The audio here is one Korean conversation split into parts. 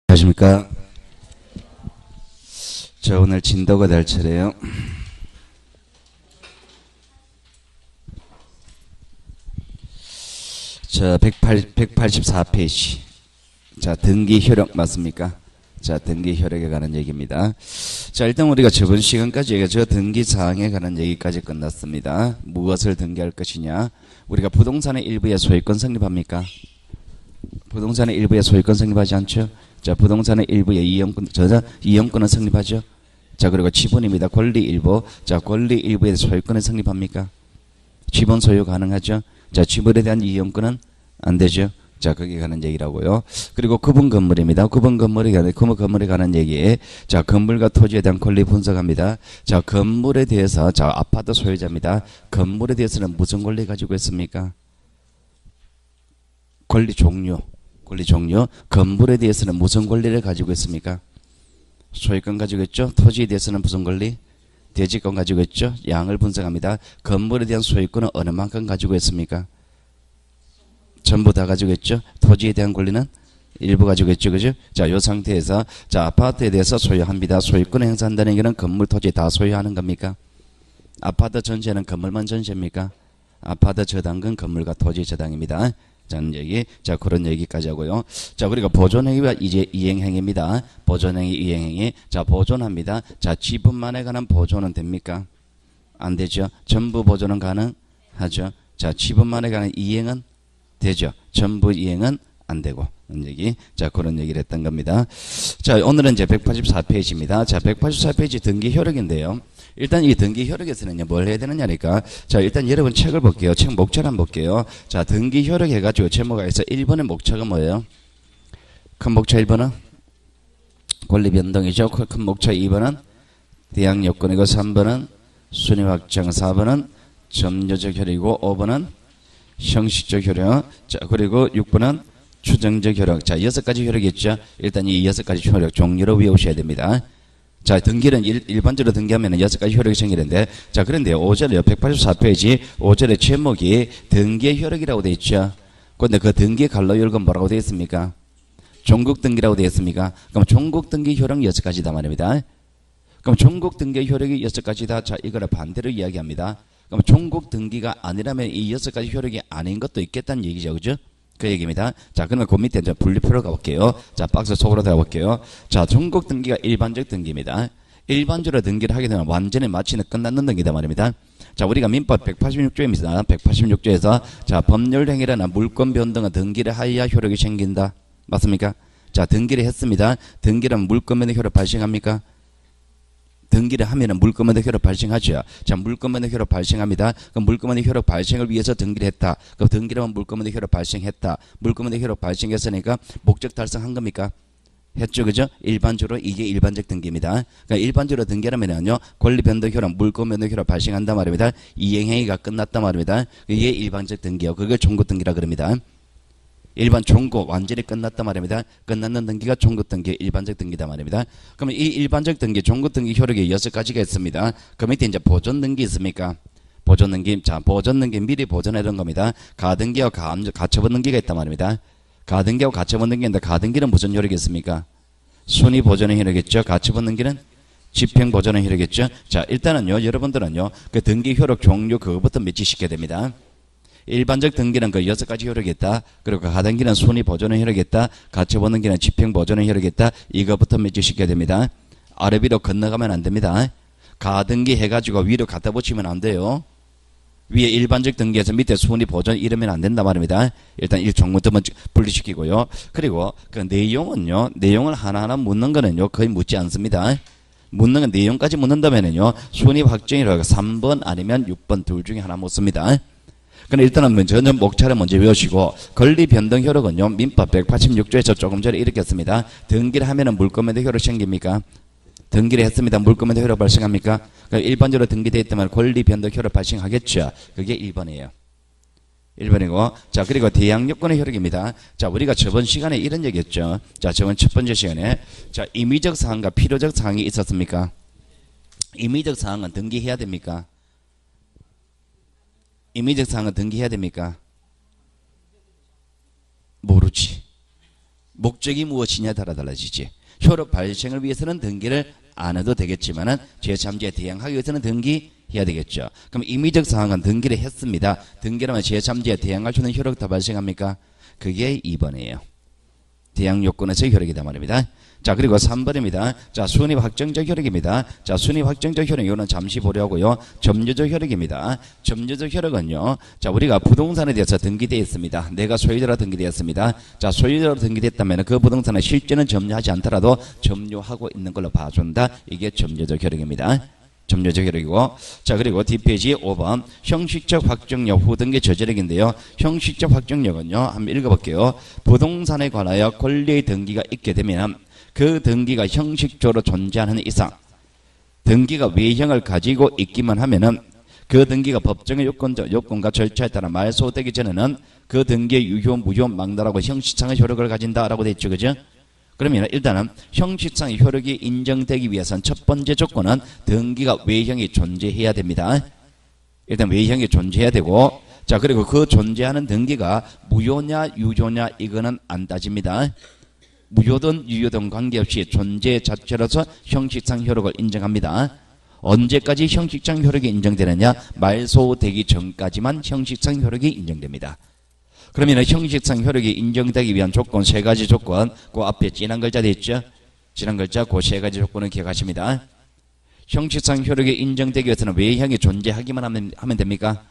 안녕하십니까. 자, 오늘 진도가 될 차례요. 자, 184페이지. 자, 등기 효력 맞습니까? 자, 등기 효력에 관한 얘기입니다. 자, 일단 우리가 저번 시간까지 저 등기 사항에 관한 얘기까지 끝났습니다. 무엇을 등기할 것이냐? 우리가 부동산의 일부에 소유권 성립합니까? 부동산의 일부에 소유권 성립하지 않죠? 자, 부동산의 일부에 이용권은 성립하죠? 자, 그리고 지분입니다. 권리 일부. 자, 권리 일부에 소유권은 성립합니까? 지분 소유 가능하죠? 자, 지분에 대한 이용권은 안 되죠? 자, 거기에 관한 얘기라고요. 그리고 구분 건물입니다. 구분 건물에 관한 얘기. 자, 건물과 토지에 대한 권리 분석합니다. 자, 건물에 대해서, 자, 아파트 소유자입니다. 건물에 대해서는 무슨 권리 가지고 있습니까? 권리 종류. 건물에 대해서는 무슨 권리를 가지고 있습니까? 소유권 가지고 있죠? 토지에 대해서는 무슨 권리? 대지권 가지고 있죠? 양을 분석합니다. 건물에 대한 소유권은 어느 만큼 가지고 있습니까? 전부 다 가지고 있죠? 토지에 대한 권리는 일부 가지고 있죠. 그죠? 자, 이 상태에서, 자, 아파트에 대해서 소유합니다. 소유권을 행사한다는 얘기는 건물, 토지 다 소유하는 겁니까? 아파트 전체는 건물만 전체입니까? 아파트 저당은 건물과 토지 저당입니다. 자, 얘기. 자, 그런 얘기까지 하고요. 자, 우리가 보존행위와 이제 이행행위입니다. 보존행위, 이행행위. 자, 보존합니다. 자, 지분만에 관한 보존은 됩니까? 안 되죠. 전부 보존은 가능하죠. 자, 지분만에 관한 이행은 되죠. 전부 이행은 안 되고. 얘기. 자, 그런 얘기를 했던 겁니다. 자, 오늘은 이제 184페이지입니다. 자, 184페이지 등기 효력인데요. 일단 이 등기 효력에서는요, 뭘 해야 되느냐니까. 자, 일단 여러분 책을 볼게요. 책 목차를 한번 볼게요. 자, 등기 효력 해가지고 제목에 있어 1번의 목차가 뭐예요? 큰 목차 1번은 권리 변동이죠. 큰 목차 2번은 대항 요건이고 3번은 순위 확정, 4번은 점유적 효력이고 5번은 형식적 효력. 자, 그리고 6번은 추정적 효력. 자, 6가지 효력이 있죠. 일단 이 6가지 효력 종류로 외우셔야 됩니다. 자, 등기는 일반적으로 등기하면 6가지 효력이 생기는데, 자, 그런데 5절에 184페이지 5절의 제목이 등기의 효력이라고 되어 있죠. 그런데 그 등기 갈로 열건 뭐라고 되어 있습니까? 종국 등기라고 되어 있습니까? 그럼 종국 등기 효력 6가지다 말입니다. 그럼 종국 등기 효력이 6가지다. 자, 이거를 반대로 이야기합니다. 그럼 종국 등기가 아니라면 이 6가지 효력이 아닌 것도 있겠다는 얘기죠. 그죠? 그 얘기입니다. 자, 그러면 그 밑에 이제 분류표로 가볼게요. 자, 박스 속으로 들어볼게요. 자, 종국 등기가 일반적 등기입니다. 일반적으로 등기를 하게 되면 완전히 마치는 끝났는 등기다 말입니다. 자, 우리가 민법 186조입니다. 186조에서 자, 법률행위라나 물권 변동은 등기를 하여야 효력이 생긴다. 맞습니까? 자, 등기를 했습니다. 등기를 하면 물권 변동 효력 발생합니까? 등기를 하면은 물권변동 효력 발생하죠. 자, 물권변동 효력 발생합니다. 그럼 물권변동 효력 발생을 위해서 등기를 했다. 그럼 등기를 하면 물권변동 효력 발생했다. 물권변동 효력 발생했으니까 목적 달성한 겁니까? 했죠. 그죠? 일반적으로 이게 일반적 등기입니다. 그러니까 일반적으로 등기하면은요, 권리 변동 효력, 물권 변동 효력 발생한단 말입니다. 이행행위가 끝났단 말입니다. 이게 일반적 등기요. 그걸 종국 등기라 그럽니다. 일반 종국 완전히 끝났단 말입니다. 끝났는 등기가 종국 등기, 일반적 등기다 말입니다. 그러면 이 일반적 등기, 종국 등기 효력이 6가지가 있습니다. 그 밑에 이제 보존 등기 있습니까? 보존 등기. 자, 보존 등기 미리 보존해 놓은 겁니다. 가등기와 가처분 등기가 있단 말입니다. 가등기하고 가처분 등기인데 가등기는 무슨 효력이 있습니까? 순위 보존의 효력이겠죠. 가처분 등기는 집행 보존의 효력이겠죠. 자, 일단은요, 여러분들은요, 그 등기 효력 종류 그거부터 매치시켜야 됩니다. 일반적 등기는 그 6가지 효력이 있다. 그리고 가등기는 순위 보존의 효력이 있다. 가처분 등기는 집행 보존의 효력이 있다. 이거부터 매치시켜야 됩니다. 아래 위로 건너가면 안 됩니다. 가등기 해가지고 위로 갖다 붙이면 안 돼요. 위에 일반적 등기에서 밑에 순위 보존 이러면 안 된다 말입니다. 일단 이 종부터 먼저 분리시키고요. 그리고 그 내용은요, 내용을 하나하나 묻는 거는요, 거의 묻지 않습니다. 묻는 건 내용까지 묻는다면은요, 순위 확정이라고 3번 아니면 6번 둘 중에 하나 묻습니다. 그럼 일단은 전혀 목차를 먼저 외우시고, 권리 변동 효력은요, 민법 186조에서 조금 전에 이렇게 했습니다. 등기를 하면은 물권변동 효력 생깁니까? 등기를 했습니다. 물권변동 효력 발생합니까? 그러니까 일반적으로 등기되어 있다면 권리 변동 효력 발생하겠죠. 그게 1번이에요. 1번이고, 자, 그리고 대항 요건의 효력입니다. 자, 우리가 저번 시간에 이런 얘기했죠. 자, 저번 첫 번째 시간에, 자, 임의적 사항과 필요적 사항이 있었습니까? 임의적 사항은 등기해야 됩니까? 임의적 사항은 등기해야 됩니까? 모르지. 목적이 무엇이냐에 따라 달라지지. 효력 발생을 위해서는 등기를 안 해도 되겠지만은 제3지에 대항하기 위해서는 등기해야 되겠죠. 그럼 임의적 사항은 등기를 했습니다. 등기를 하면 제3지에 대항할 수 있는 효력 다 발생합니까? 그게 2번이에요. 대항 요건에서 효력이다 말입니다. 자, 그리고 3번입니다. 자, 순위 확정적 효력입니다. 자, 순위 확정적 효력, 이거는 잠시 보려고요. 점유적 효력입니다. 점유적 효력은요, 자, 우리가 부동산에 대해서 등기되어 있습니다. 내가 소유자로 등기되었습니다. 자, 소유자로 등기됐다면 그 부동산은 실제는 점유하지 않더라도 점유하고 있는 걸로 봐준다. 이게 점유적 효력입니다. 점유적 효력이고, 자, 그리고 뒷페이지 5번 형식적 확정력 후등기 저지력인데요. 형식적 확정력은요, 한번 읽어볼게요. 부동산에 관하여 권리의 등기가 있게 되면 그 등기가 형식적으로 존재하는 이상 등기가 외형을 가지고 있기만 하면은 그 등기가 법정의 요건과 절차에 따라 말소되기 전에는 그 등기의 유효, 무효, 막달하고 형식상의 효력을 가진다라고 되어 있죠. 그죠? 그러면 일단은 형식상의 효력이 인정되기 위해서는 첫 번째 조건은 등기가 외형이 존재해야 됩니다. 일단 외형이 존재해야 되고, 자, 그리고 그 존재하는 등기가 무효냐 유효냐 이거는 안 따집니다. 무효든 유효든 관계없이 존재 자체로서 형식상 효력을 인정합니다. 언제까지 형식상 효력이 인정되느냐? 말소되기 전까지만 형식상 효력이 인정됩니다. 그러면 형식상 효력이 인정되기 위한 조건, 세 가지 조건, 그 앞에 진한 글자 돼 있죠? 진한 글자, 그 세 가지 조건을 기억하십니다. 형식상 효력이 인정되기 위해서는 외형이 존재하기만 하면 됩니까?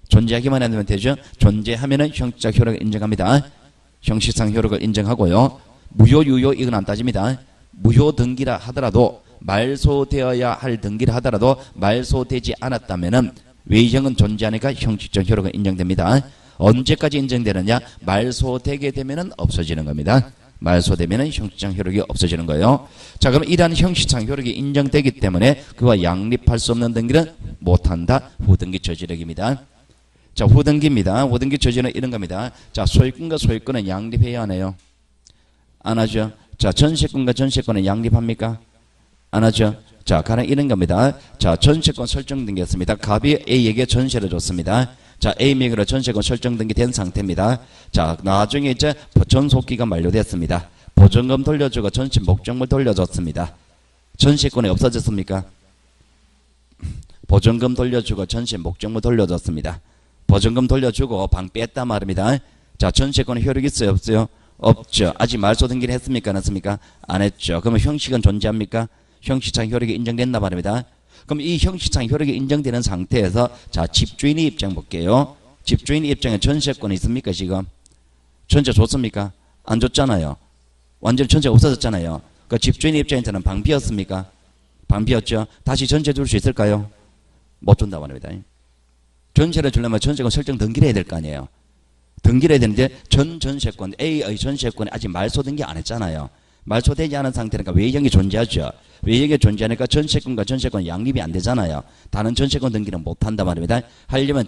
존재하기만 하면 되죠? 존재하면은 형식상 효력을 인정합니다. 형식상 효력을 인정하고요. 무효, 유효, 이건 안 따집니다. 무효 등기라 하더라도, 말소되어야 할 등기를 하더라도 말소되지 않았다면은 외형은 존재하니까 형식적 효력은 인정됩니다. 언제까지 인정되느냐? 말소되게 되면은 없어지는 겁니다. 말소되면은 형식상 효력이 없어지는 거예요. 자, 그럼 이러한 형식상 효력이 인정되기 때문에 그와 양립할 수 없는 등기는 못한다. 후등기 저지력입니다. 자, 후등기입니다. 후등기 저지력은 이런 겁니다. 자, 소유권과 소유권은 양립해야 하네요. 안 하죠. 자, 전세권과 전세권은 양립합니까? 안 하죠. 자, 가령 이런 겁니다. 자, 전세권 설정 등기했습니다. 갑이 A에게 전세를 줬습니다. 자, A 명의로 전세권 설정 등기된 상태입니다. 자, 나중에 이제 전속기가 만료됐습니다. 보증금 돌려주고 전세 목적물 돌려줬습니다. 전세권이 없어졌습니까? 보증금 돌려주고 전세 목적물 돌려줬습니다. 보증금 돌려주고 방 뺐단 말입니다. 자, 전세권은 효력이 있어요, 없어요? 없죠. 아직 말소 등기를 했습니까? 안 했습니까? 안 했죠. 그러면 형식은 존재합니까? 형식상 효력이 인정됐나 말입니다. 그럼 이 형식상 효력이 인정되는 상태에서, 자, 집주인의 입장 볼게요. 집주인의 입장에 전세권이 있습니까? 지금 전세 줬습니까? 안 줬잖아요. 완전히 전세 없어졌잖아요. 그 집주인의 입장에서는 방 비었습니까? 방 비었죠. 다시 전세 줄 수 있을까요? 못 준다고 합니다. 전세를 주려면 전세권 설정 등기를 해야 될 거 아니에요. 등기를 해야 되는데 전세권, A의 전세권이 아직 말소 등기 안 했잖아요. 말소되지 않은 상태니까 외형이 존재하죠. 외형이 존재하니까 전세권과 전세권 양립이 안 되잖아요. 다른 전세권 등기는 못 한단 말입니다. 하려면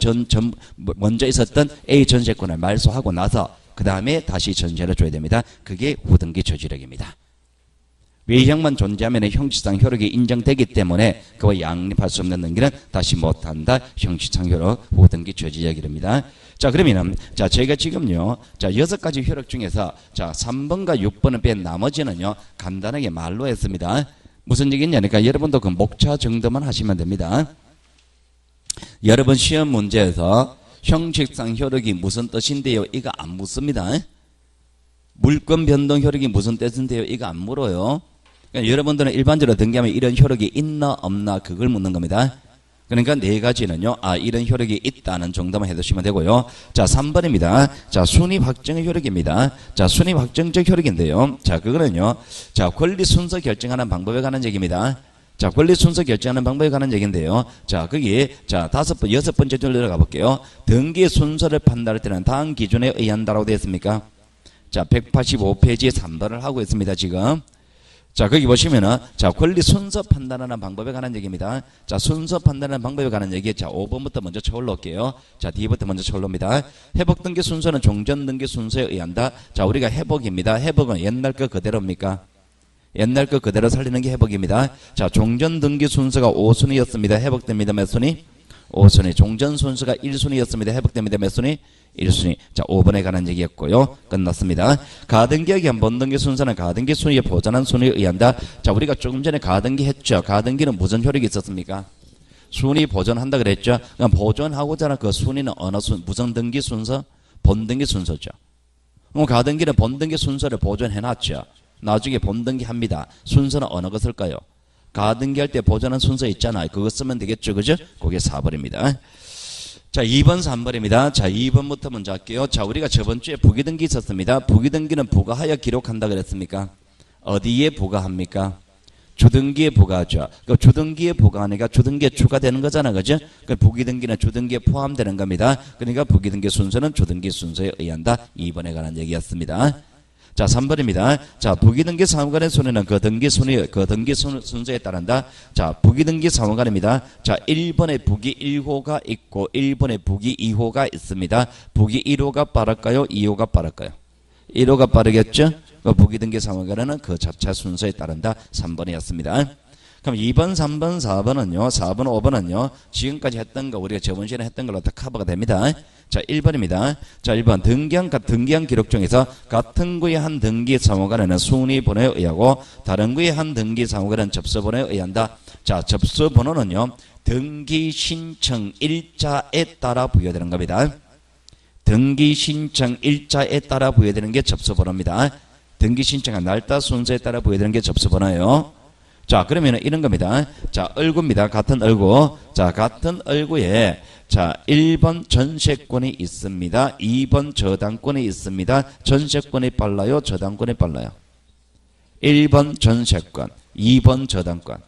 먼저 있었던 A 전세권을 말소하고 나서 그 다음에 다시 전세를 줘야 됩니다. 그게 후등기 저지력입니다. 외형만 존재하면 형식상 효력이 인정되기 때문에 그와 양립할 수 없는 등기는 다시 못한다. 형식상 효력 후등기 저지력입니다. 자, 그러면은, 자, 제가 지금요, 자, 6가지 효력 중에서, 자, 3번과 6번을 뺀 나머지는요, 간단하게 말로 했습니다. 무슨 얘기냐, 그러니까 여러분도 그 목차 정도만 하시면 됩니다. 여러분 시험 문제에서 형식상 효력이 무슨 뜻인데요? 이거 안 묻습니다. 물권 변동 효력이 무슨 뜻인데요? 이거 안 물어요. 그러니까 여러분들은 일반적으로 등기하면 이런 효력이 있나 없나 그걸 묻는 겁니다. 그러니까 네 가지는요, 이런 효력이 있다는 정도만 해두시면 되고요. 자, 3번입니다. 자, 순위 확정의 효력입니다. 자, 순위 확정적 효력인데요. 자, 그거는요, 자, 권리 순서 결정하는 방법에 관한 얘기입니다. 자, 권리 순서 결정하는 방법에 관한 얘기인데요. 자, 거기, 자, 6번째 줄 들어가 볼게요. 등기 순서를 판단할 때는 다음 기준에 의한다라고 되어 있습니까? 자, 185페이지에 3번을 하고 있습니다, 지금. 자, 거기 보시면은, 자, 권리 순서 판단하는 방법에 관한 얘기입니다. 자, 순서 판단하는 방법에 관한 얘기, 자, 5번부터 먼저 쳐올릴게요. 자, D부터 먼저 쳐올립니다. 회복 등기 순서는 종전 등기 순서에 의한다. 자, 우리가 회복입니다. 회복은 옛날 거 그대로입니까? 옛날 거 그대로 살리는 게 회복입니다. 자, 종전 등기 순서가 5순위였습니다. 회복됩니다. 몇 순위? 5순위. 종전 순서가 1순위였습니다. 회복됩니다. 몇 순위? 1순위. 자, 5번에 관한 얘기였고요. 끝났습니다. 가등기에 의한 본등기 순서는 가등기 순위에 보존한 순위에 의한다. 자, 우리가 조금 전에 가등기 했죠. 가등기는 무슨 효력이 있었습니까? 순위 보존한다 그랬죠. 그럼 보존하고자 하는 그 순위는 어느 무슨 등기 순서? 본등기 순서죠. 그럼 가등기는 본등기 순서를 보존해놨죠. 나중에 본등기 합니다. 순서는 어느 것일까요? 가등기 할 때 보존한 순서 있잖아요. 그거 쓰면 되겠죠. 그죠? 그게 4번입니다. 자, 2번, 3번입니다. 자, 2번부터 먼저 할게요. 자, 우리가 저번 주에 부기등기 있었습니다. 부기등기는 부가하여 기록한다 그랬습니까? 어디에 부가합니까? 주등기에 부가하죠. 그 주등기에 부가하니까 주등기에 추가되는 거잖아. 그죠? 그 부기등기는 주등기에 포함되는 겁니다. 그러니까 부기등기 순서는 주등기 순서에 의한다. 2번에 관한 얘기였습니다. 자, 3번입니다. 자, 부기등기 사무관의 순위는 그 등기 순서에 따른다. 자, 부기등기 사무관입니다. 자, 1번에 부기 1호가 있고 1번에 부기 2호가 있습니다. 부기 1호가 빠를까요? 2호가 빠를까요? 1호가 빠르겠죠? 그 부기등기 사무관은 그 자체 순서에 따른다. 3번이었습니다. 그럼 2번, 3번, 4번은요, 4번, 5번은요, 지금까지 했던 거, 우리가 저번 시간에 했던 걸로 다 커버가 됩니다. 자, 1번입니다. 자, 1번. 등기한 기록 중에서 같은 구의 한 등기 사무관에는 순위 번호에 의하고 다른 구의 한 등기 사무관에는 접수 번호에 의한다. 자, 접수 번호는요, 등기 신청 일자에 따라 부여되는 겁니다. 등기 신청 일자에 따라 부여되는 게 접수 번호입니다. 등기 신청한 날짜 순서에 따라 부여되는 게 접수 번호예요. 자, 그러면 이런 겁니다. 자, 을구입니다. 같은 을구. 자, 같은 을구에 자, 1번 전세권이 있습니다. 2번 저당권이 있습니다. 전세권이 빨라요? 저당권이 빨라요? 1번 전세권, 2번 저당권.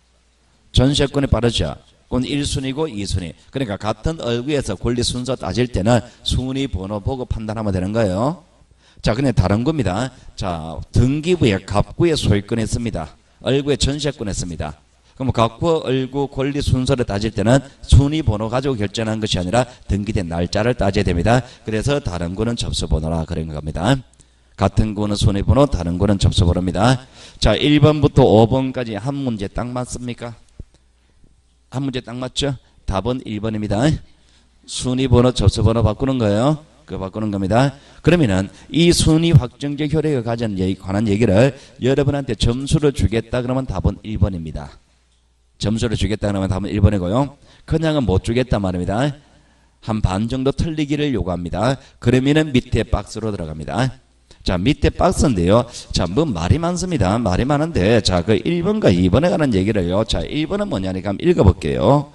전세권이 빠르죠? 그건 1순위고 2순위. 그러니까 같은 을구에서 권리 순서 따질 때는 순위 번호 보고 판단하면 되는 거예요. 자, 근데 다른 겁니다. 자, 등기부에 갑구에 소유권이 있습니다. 을구에 전세권 했습니다. 그럼 갑구, 을구 권리 순서를 따질 때는 순위 번호 가지고 결정한 것이 아니라 등기된 날짜를 따져야 됩니다. 그래서 다른 구는 접수 번호라 그런 겁니다. 같은 구는 순위 번호, 다른 구는 접수 번호입니다. 자, 1번부터 5번까지 한 문제 딱 맞습니까? 한 문제 딱 맞죠? 답은 1번입니다. 순위 번호, 접수 번호 바꾸는 거예요. 그 바꾸는 겁니다. 그러면은 이 순위 확정적 효력에 관한 얘기를 여러분한테 점수를 주겠다 그러면 답은 1번입니다. 점수를 주겠다 그러면 답은 1번이고요. 그냥은 못 주겠다 말입니다. 한 반 정도 틀리기를 요구합니다. 그러면은 밑에 박스로 들어갑니다. 자, 밑에 박스인데요. 자, 뭐 말이 많습니다. 말이 많은데 자, 그 1번과 2번에 관한 얘기를요. 자, 1번은 뭐냐니까 한번 읽어볼게요.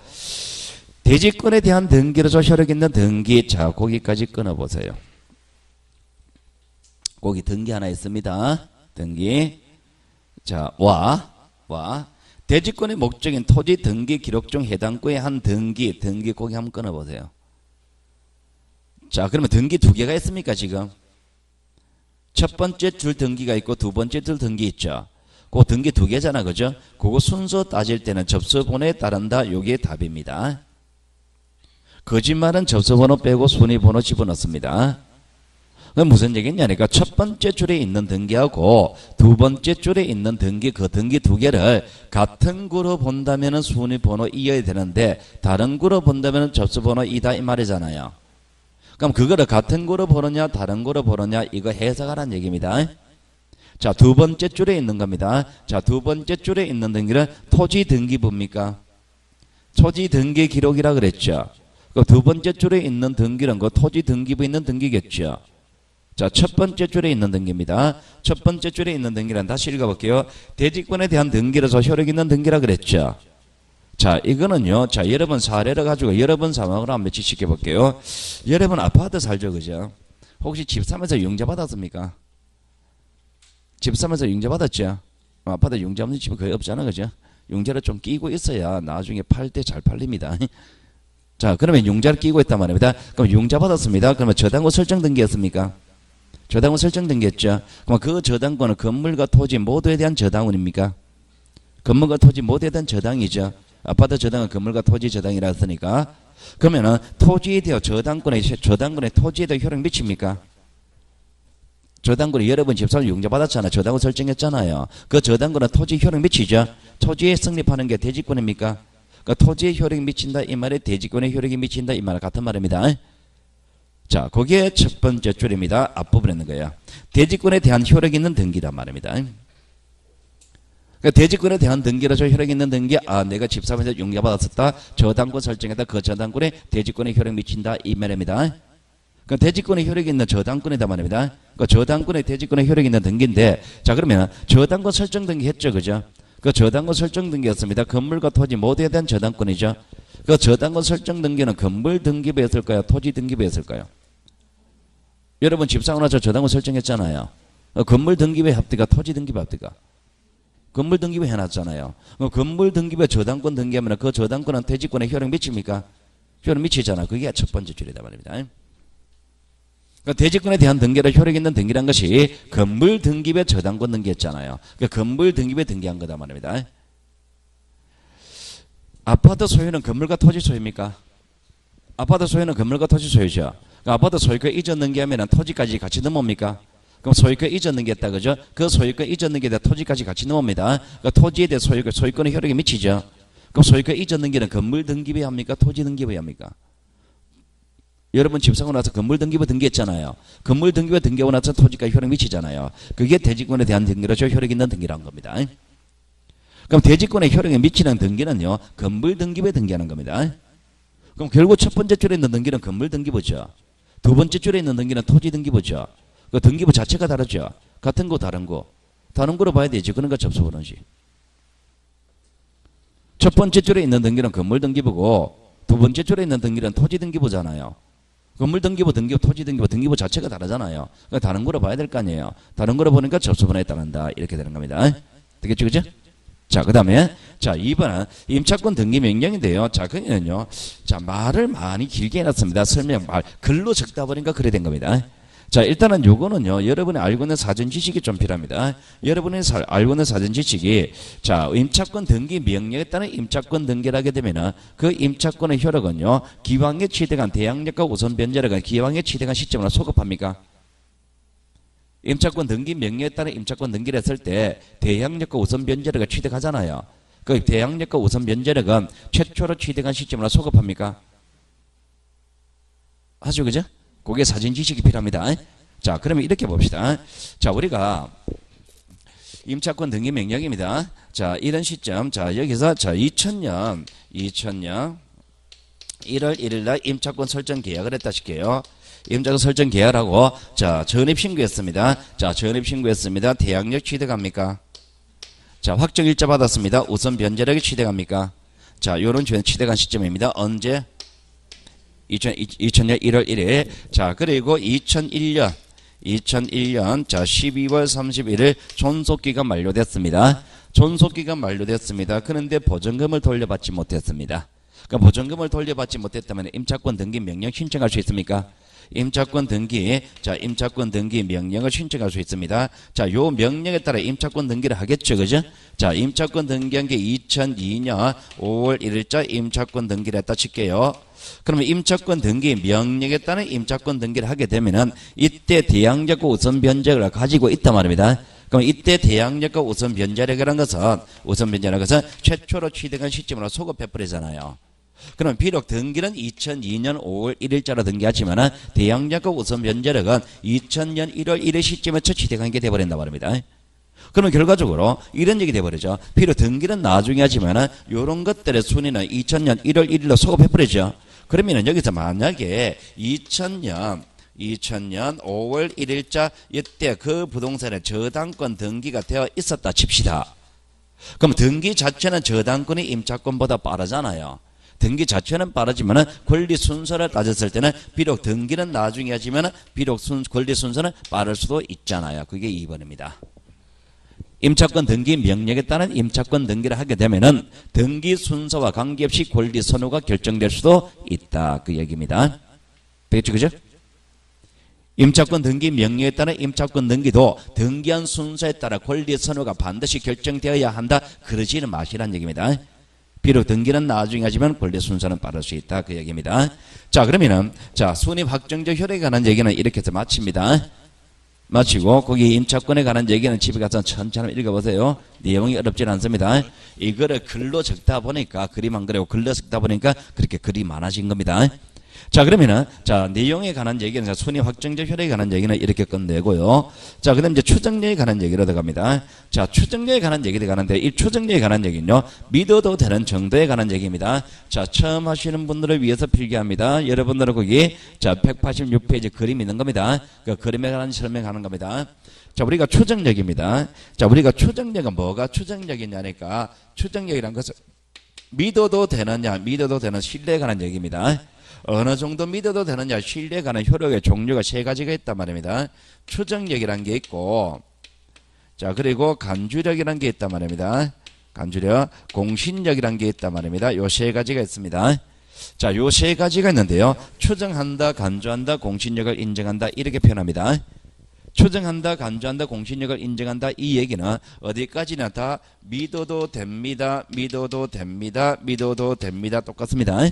대지권에 대한 등기로서 효력 있는 등기. 자, 거기까지 끊어보세요. 거기 등기 하나 있습니다. 등기. 자, 대지권의 목적인 토지 등기 기록 중 해당 구의 한 등기 거기 한번 끊어보세요. 자, 그러면 등기 두 개가 있습니까, 지금? 첫 번째 줄 등기가 있고 두 번째 줄 등기 있죠. 그 등기 두 개잖아, 그죠? 그거 순서 따질 때는 접수 번호에 따른다. 요게 답입니다. 거짓말은 접수 번호 빼고 순위 번호 집어넣습니다. 그럼 무슨 얘기냐니까 첫 번째 줄에 있는 등기하고 두 번째 줄에 있는 등기, 그 등기 두 개를 같은 구로 본다면 순위 번호 이어야 되는데 다른 구로 본다면 접수 번호 이다 이 말이잖아요. 그럼 그거를 같은 구로 보느냐 다른 구로 보느냐 이거 해석하라는 얘기입니다. 자, 두 번째 줄에 있는 겁니다. 자, 두 번째 줄에 있는 등기는 토지 등기부입니까? 토지 등기 기록이라 그랬죠. 그 두 번째 줄에 있는 등기는 그 토지 등기부에 있는 등기겠죠. 자, 첫 번째 줄에 있는 등기입니다. 첫 번째 줄에 있는 등기란 다시 읽어볼게요. 대지권에 대한 등기로서 효력 있는 등기라 그랬죠. 자, 이거는요. 자, 여러분 사례를 가지고 여러분 상황으로 한번 지식해 볼게요. 여러분 아파트 살죠, 그죠? 혹시 집 사면서 융자 받았습니까? 집 사면서 융자 받았죠? 아파트 융자 없는 집은 거의 없잖아, 그죠? 융자를 좀 끼고 있어야 나중에 팔 때 잘 팔립니다. 자, 그러면 융자를 끼고 있단 말입니다. 그럼 융자 받았습니다. 그러면 저당권 설정 등기였습니까? 저당권 설정 등기했죠. 그럼 그 저당권은 건물과 토지 모두에 대한 저당권입니까? 건물과 토지 모두에 대한 저당이죠. 아파트 저당은 건물과 토지 저당이라 했으니까. 그러면은 토지에 대한 저당권에 토지에 대한 효력 미칩니까? 저당권이 여러분 집사람 융자 받았잖아요. 저당권 설정했잖아요. 그 저당권은 토지 효력 미치죠. 토지에 성립하는 게 대지권입니까? 그러니까 토지에 효력이 미친다 이 말에 대지권에 효력이 미친다 이 말 같은 말입니다. 자, 거기에 첫 번째 줄입니다. 앞부분에 있는 거예요. 대지권에 대한 효력이 있는 등기란 말입니다. 그러니까 대지권에 대한 등기라서 효력이 있는 등기, 아, 내가 집 사면서 용서받았었다. 저당권 설정했다. 그 저당권에 대지권에 효력 미친다. 이 말입니다. 그 대지권에 효력이 있는 저당권이다 말입니다. 그 저당권에 대지권에 효력이 있는 등기인데, 자, 그러면 저당권 설정 등기 했죠. 그죠? 그 저당권 설정 등기였습니다. 건물과 토지 모두에 대한 저당권이죠. 그 저당권 설정 등기는 건물 등기부에 있을까요? 토지 등기부에 있을까요? 여러분 집 사고 나서 저당권 설정했잖아요. 건물 등기부에 합디가 토지 등기부 합디가? 건물 등기부 해놨잖아요. 건물 등기부에 저당권 등기하면 그 저당권은 대지권에 효력 미칩니까? 효력 미치잖아. 그게 첫 번째 줄이다 말입니다. 그러니까 대지권에 대한 등기로 효력 있는 등기란 것이 건물 등기부에 저당권 등기했잖아요. 그러니까 건물 등기부에 등기한 거다 말입니다. 아파트 소유는 건물과 토지 소유입니까? 아파트 소유는 건물과 토지 소유죠. 그러니까 아파트 소유권 이전 등기하면 토지까지 같이 넘어옵니까? 그럼 소유권 이전 등기했다 그죠? 그 소유권 이전 등기에 대해 토지까지 같이 넘어옵니다. 그러니까 토지에 대해 소유권의 효력이 미치죠. 그럼 소유권 이전 등기는 건물 등기부에 합니까? 토지 등기부에 합니까? 여러분 집 사고 나서 건물 등기부 등기했잖아요. 건물 등기부 등기하고 나서 토지까지 효력 미치잖아요. 그게 대지권에 대한 등기로서 효력 있는 등기라는 겁니다. 그럼 대지권에 효력이 미치는 등기는요, 건물 등기부에 등기하는 겁니다. 그럼 결국 첫 번째 줄에 있는 등기는 건물 등기부죠. 두 번째 줄에 있는 등기는 토지 등기부죠. 그 등기부 자체가 다르죠. 같은 거 다른 거. 다른 거로 봐야 되지. 그런 거 접수번호지. 첫 번째 줄에 있는 등기는 건물 등기부고 두 번째 줄에 있는 등기는 토지 등기부잖아요. 건물 등기부, 토지 등기부, 등기부 자체가 다르잖아요. 그러니까 다른 거로 봐야 될 거 아니에요. 다른 거로 보니까 접수번호에 따른다. 이렇게 되는 겁니다. 되겠죠, 그죠? 자, 그 다음에, 자, 2번은 임차권 등기 명령인데요. 자, 그는요, 자, 말을 많이 길게 해놨습니다. 설명, 글로 적다 보니까 그래 된 겁니다. 자, 일단은 요거는요, 여러분이 알고 있는 사전 지식이 좀 필요합니다. 여러분이 알고 있는 사전 지식이, 자, 임차권 등기 명령에 따른 임차권 등기를 하게 되면은 그 임차권의 효력은요, 기왕에 취득한 대항력과 우선 변제력은 기왕에 취득한 시점으로 소급합니까? 임차권 등기 명령에 따른 임차권 등기를 했을 때 대항력과 우선 변제력을 취득하잖아요. 그 대항력과 우선 변제력은 최초로 취득한 시점으로 소급합니까? 하죠, 그죠? 그게 사전 지식이 필요합니다. 자, 그러면 이렇게 봅시다. 자, 우리가 임차권 등기 명령입니다. 자, 이런 시점. 자, 여기서 자, 2000년 1월 1일 날 임차권 설정 계약을 했다 칠게요. 임차권 설정 계약하고 자, 전입 신고했습니다. 자, 전입 신고했습니다. 대항력 취득합니까? 자, 확정일자 받았습니다. 우선 변제력이 취득합니까? 자, 요런 취득한 시점입니다. 언제? 2000년 1월 1일. 자, 그리고 2001년 자 12월 31일 존속기간 만료됐습니다. 존속기간 만료됐습니다. 그런데 보전금을 돌려받지 못했습니다. 그러니까 보전금을 돌려받지 못했다면 임차권 등기 명령 신청할 수 있습니까? 임차권 등기, 자, 임차권 등기 명령을 신청할 수 있습니다. 자, 요 명령에 따라 임차권 등기를 하겠죠, 그죠? 자, 임차권 등기한 게 2002년 5월 1일자 임차권 등기를 했다 칠게요. 그러면 임차권 등기 명령에 따른 임차권 등기를 하게 되면은 이때 대항력과 우선 변제력을 가지고 있단 말입니다. 그럼 이때 대항력과 우선 변제력이라는 것은 최초로 취득한 시점으로 소급해버리잖아요. 그럼 비록 등기는 2002년 5월 1일자로 등기하지만 대항력과 우선 변제력은 2000년 1월 1일 시점에 첫 취득한 게 돼버린단 말입니다. 그러면 결과적으로 이런 얘기 돼버리죠. 비록 등기는 나중에 하지만 이런 것들의 순위는 2000년 1월 1일로 소급해버리죠. 그러면 여기서 만약에 2000년 5월 1일자 이때 그 부동산의 저당권 등기가 되어 있었다 칩시다. 그럼 등기 자체는 저당권이 임차권보다 빠르잖아요. 등기 자체는 빠르지만 권리 순서를 따졌을 때는 비록 등기는 나중에 하지만 비록 권리 순서는 빠를 수도 있잖아요. 그게 2번입니다. 임차권 등기 명령에 따른 임차권 등기를 하게 되면은 등기 순서와 관계없이 권리 선호가 결정될 수도 있다. 그 얘기입니다. 되겠죠, 그죠? 임차권 등기 명령에 따른 임차권 등기도 등기한 순서에 따라 권리 선호가 반드시 결정되어야 한다. 그러지는 마시라는 얘기입니다. 비록 등기는 나중에 하지만 권리 순서는 빠를 수 있다. 그 얘기입니다. 자, 그러면은 자, 순위 확정적 효력에 관한 얘기는 이렇게 해서 마칩니다. 마치고 거기 임차권에 관한 얘기는 집에 가서 천천히 읽어보세요. 내용이 어렵진 않습니다. 이거를 글로 적다 보니까 그림 안 그래요. 글로 적다 보니까 그렇게 글이 많아진 겁니다. 자, 그러면은 자 내용에 관한 얘기는 자, 순위 확정적 효력에 관한 얘기는 이렇게 끝내고요. 자, 그다음 이제 추정력에 관한 얘기로 들어갑니다. 자, 추정력에 관한 얘기를 가는데 이 추정력에 관한 얘기는요 믿어도 되는 정도에 관한 얘기입니다. 자, 처음 하시는 분들을 위해서 필기합니다. 여러분들은 거기 자 186페이지 그림 있는 겁니다. 그 그림에 관한 설명하는 겁니다. 자, 우리가 추정력입니다. 자, 우리가 추정력은 뭐가 추정력이냐니까 추정력이란 것은 믿어도 되느냐 믿어도 되는 신뢰에 관한 얘기입니다. 어느 정도 믿어도 되느냐 신뢰에 관한 효력의 종류가 세 가지가 있단 말입니다. 추정력이란 게 있고 자 그리고 간주력이란 게 있단 말입니다. 간주력, 공신력이란 게 있단 말입니다. 요 세 가지가 있습니다. 자, 요 세 가지가 있는데요. 추정한다, 간주한다, 공신력을 인정한다 이렇게 표현합니다. 추정한다, 간주한다, 공신력을 인정한다 이 얘기는 어디까지나 다 믿어도 됩니다. 믿어도 됩니다. 믿어도 됩니다. 똑같습니다.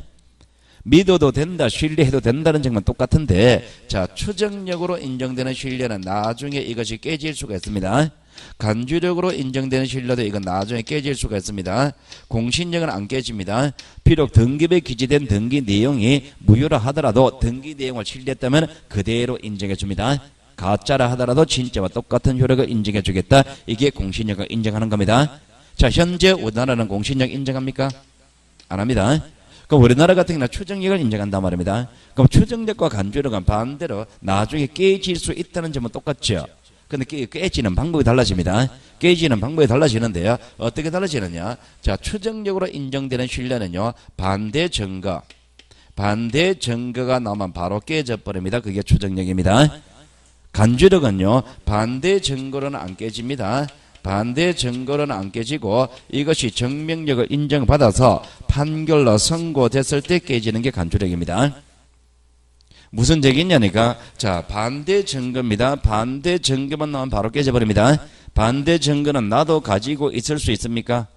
믿어도 된다, 신뢰해도 된다는 점은 똑같은데 자 추정력으로 인정되는 신뢰는 나중에 이것이 깨질 수가 있습니다. 간주력으로 인정되는 신뢰도 이건 나중에 깨질 수가 있습니다. 공신력은 안 깨집니다. 비록 등기부에 기재된 등기 내용이 무효라 하더라도 등기 내용을 신뢰했다면 그대로 인정해 줍니다. 가짜라 하더라도 진짜와 똑같은 효력을 인정해 주겠다. 이게 공신력을 인정하는 겁니다. 자, 현재 우리나라는 공신력 인정합니까? 안 합니다. 그럼 우리나라 같은 경우는 추정력을 인정한단 말입니다. 그럼 추정력과 간주력은 반대로 나중에 깨질 수 있다는 점은 똑같죠. 근데 깨지는 방법이 달라집니다. 깨지는 방법이 달라지는데요. 어떻게 달라지느냐? 자, 추정력으로 인정되는 신뢰는요. 반대 증거가 나오면 바로 깨져 버립니다. 그게 추정력입니다. 간주력은요. 반대 증거로는 안 깨집니다. 반대 증거로는 안 깨지고 이것이 증명력을 인정받아서 판결로 선고됐을 때 깨지는 게 간주력입니다. 무슨 얘기냐니까 자 반대 증거입니다. 반대 증거만 나오면 바로 깨져버립니다. 반대 증거는 나도 가지고 있을 수 있습니까?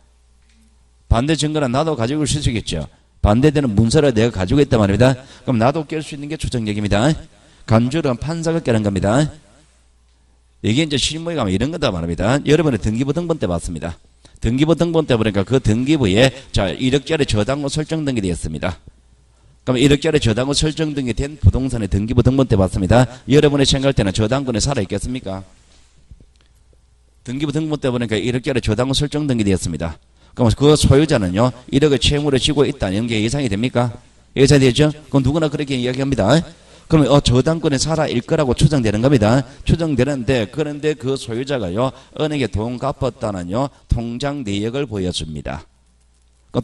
반대 증거는 나도 가지고 있을 수 있겠죠. 반대되는 문서를 내가 가지고 있단 말입니다. 그럼 나도 깰 수 있는 게 추정력입니다. 간주력은 판사가 깨는 겁니다. 이게 이제 실무에 가면 이런 거다 말입니다. 여러분의 등기부 등본 때 봤습니다. 등기부 등본 때 보니까 그 등기부에 자 1억짜리 저당고 설정 등기되어 있습니다. 그럼 1억짜리 저당고 설정 등기된 부동산의 등기부 등본 때 봤습니다. 여러분의 생각할 때는 저당권이 살아있겠습니까? 등기부 등본 때 보니까 1억짜리 저당고 설정 등기되어 있습니다. 그럼 그 소유자는요 1억의 채무를 지고 있다는 게 예상이 됩니까? 예상이 되죠? 그럼 누구나 그렇게 이야기합니다. 그러면 저당권에 살아일 거라고 추정되는 겁니다. 추정되는데 그런데 그 소유자가요 은행에 돈 갚았다는요 통장 내역을 보여줍니다.